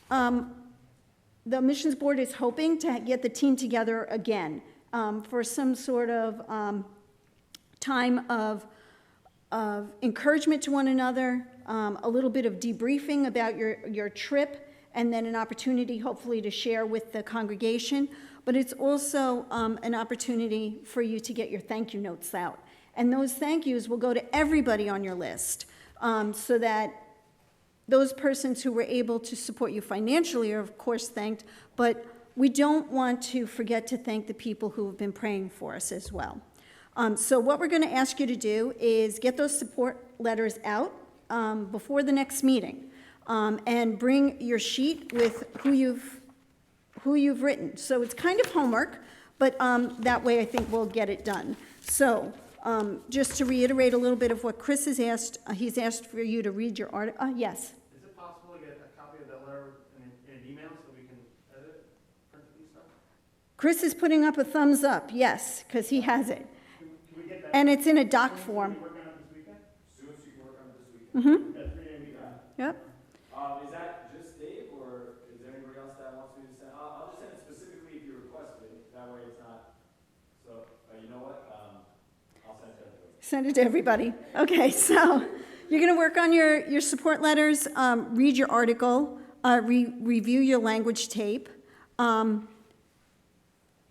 the missions board is hoping to get the team together again for some sort of time of encouragement to one another, a little bit of debriefing about your trip, and then an opportunity hopefully to share with the congregation. But it's also an opportunity for you to get your thank you notes out. And those thank yous will go to everybody on your list so that those persons who were able to support you financially are, of course, thanked, but we don't want to forget to thank the people who have been praying for us as well. So what we're going to ask you to do is get those support letters out before the next meeting and bring your sheet with who you've written. So it's kind of homework, but that way I think we'll get it done. So just to reiterate a little bit of what Chris has asked, he's asked for you to read your article. Yes?
Is it possible to get a copy of that letter in an email so we can edit it, print it and stuff?
Chris is putting up a thumbs up, yes, because he has it.
Can we get that?
And it's in a doc form.
Can we work on it this weekend? As soon as you can work on it this weekend.
Mm-hmm.
At 3 a.m. we got it.
Yep.
Is that just Dave, or is there anybody else that wants me to send? I'll just send it specifically if you request it. That way it's not, so, you know what? I'll send it to everybody.
Send it to everybody. Okay, so you're going to work on your support letters, read your article, review your language tape,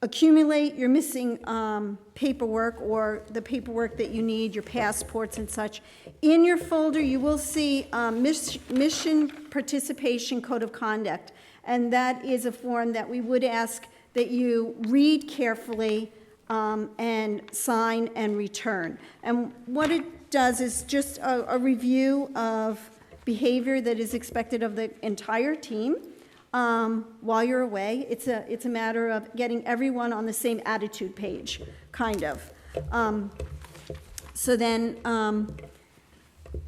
accumulate your missing paperwork or the paperwork that you need, your passports and such. In your folder, you will see Mission Participation Code of Conduct, and that is a form that we would ask that you read carefully and sign and return. And what it does is just a review of behavior that is expected of the entire team while you're away. It's a matter of getting everyone on the same attitude page, kind of. So then,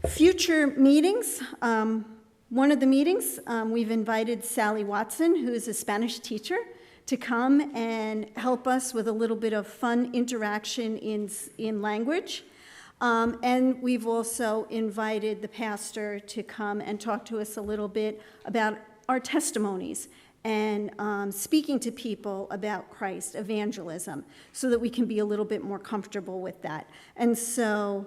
future meetings. One of the meetings, we've invited Sally Watson, who is a Spanish teacher, to come and help us with a little bit of fun interaction in language. And we've also invited the pastor to come and talk to us a little bit about our testimonies and speaking to people about Christ, evangelism, so that we can be a little bit more comfortable with that. And so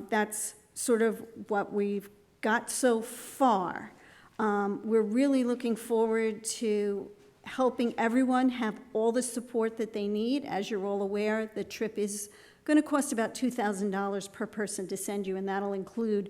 that's sort of what we've got so far. We're really looking forward to helping everyone have all the support that they need. As you're all aware, the trip is going to cost about $2,000 per person to send you, and that'll include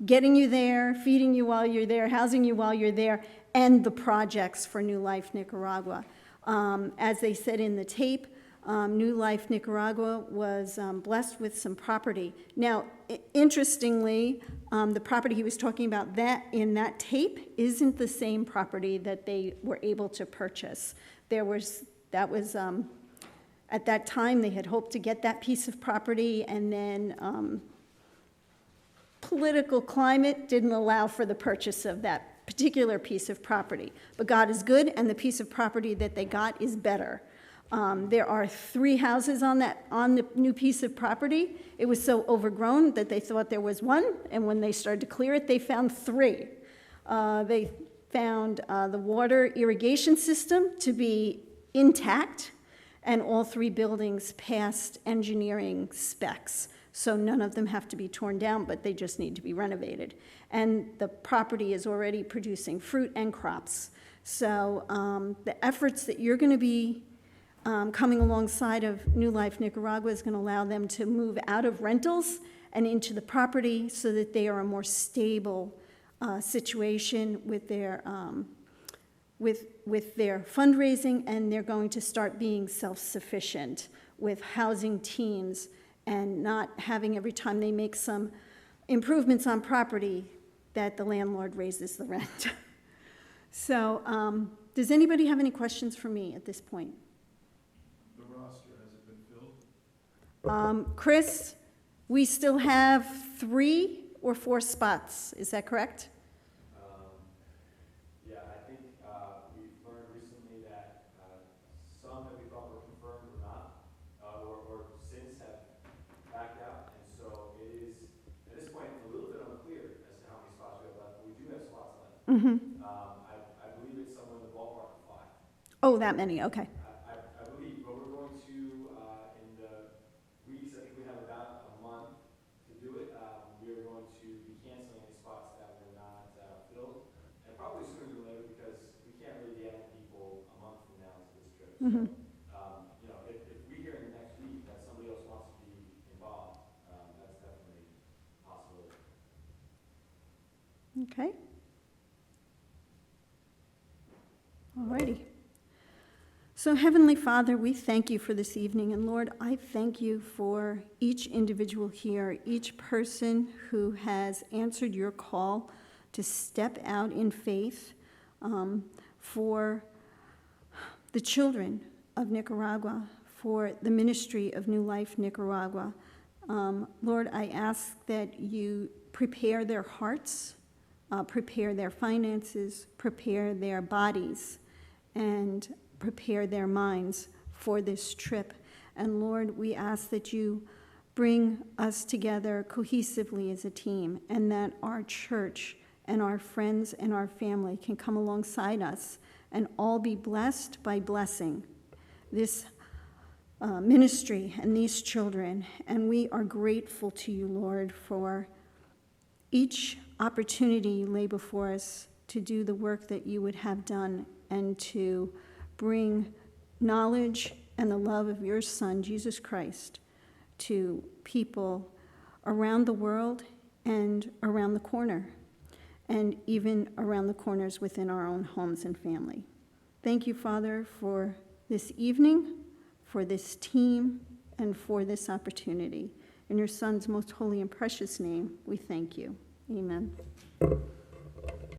getting you there, feeding you while you're there, housing you while you're there, and the projects for New Life Nicaragua. As they said in the tape, New Life Nicaragua was blessed with some property. Now, interestingly, the property he was talking about in that tape isn't the same property that they were able to purchase. At that time, they had hoped to get that piece of property, and then political climate didn't allow for the purchase of that particular piece of property. But God is good, and the piece of property that they got is better. There are 3 houses on the new piece of property. It was so overgrown that they thought there was 1, and when they started to clear it, they found 3. They found the water irrigation system to be intact, and all 3 buildings passed engineering specs. So none of them have to be torn down, but they just need to be renovated. And the property is already producing fruit and crops. So the efforts that you're going to be coming alongside of New Life Nicaragua is going to allow them to move out of rentals and into the property so that they are a more stable situation with their fundraising, and they're going to start being self-sufficient with housing teams and not having every time they make some improvements on property that the landlord raises the rent. So does anybody have any questions for me at this point?
The roster, has it been filled?
Chris, we still have 3 or 4 spots, is that correct?
Yeah, I think we've learned recently that some that we thought were confirmed were not, or since have backed out, and so it is, at this point, a little bit unclear as to how many spots we have left, but we do have spots left. I believe it's somewhere in the ballpark of 5.
Oh, that many, okay.
I believe, but we're going to, in the weeks, I think we have about a month to do it. We are going to be canceling any spots that were not filled, and probably sooner than later, because we can't really be adding people a month from now to this trip. So, you know, if we hear in the next week that somebody else wants to be involved, that's definitely possible.
Okay. All righty. So Heavenly Father, we thank you for this evening, and Lord, I thank you for each individual here, each person who has answered your call to step out in faith, for the children of Nicaragua, for the ministry of New Life Nicaragua. Lord, I ask that you prepare their hearts, prepare their finances, prepare their bodies, and prepare their minds for this trip. And Lord, we ask that you bring us together cohesively as a team, and that our church and our friends and our family can come alongside us and all be blessed by blessing this ministry and these children. And we are grateful to you, Lord, for each opportunity you lay before us to do the work that you would have done and to bring knowledge and the love of your Son, Jesus Christ, to people around the world and around the corner, and even around the corners within our own homes and family. Thank you, Father, for this evening, for this team, and for this opportunity. In your Son's most holy and precious name, we thank you. Amen.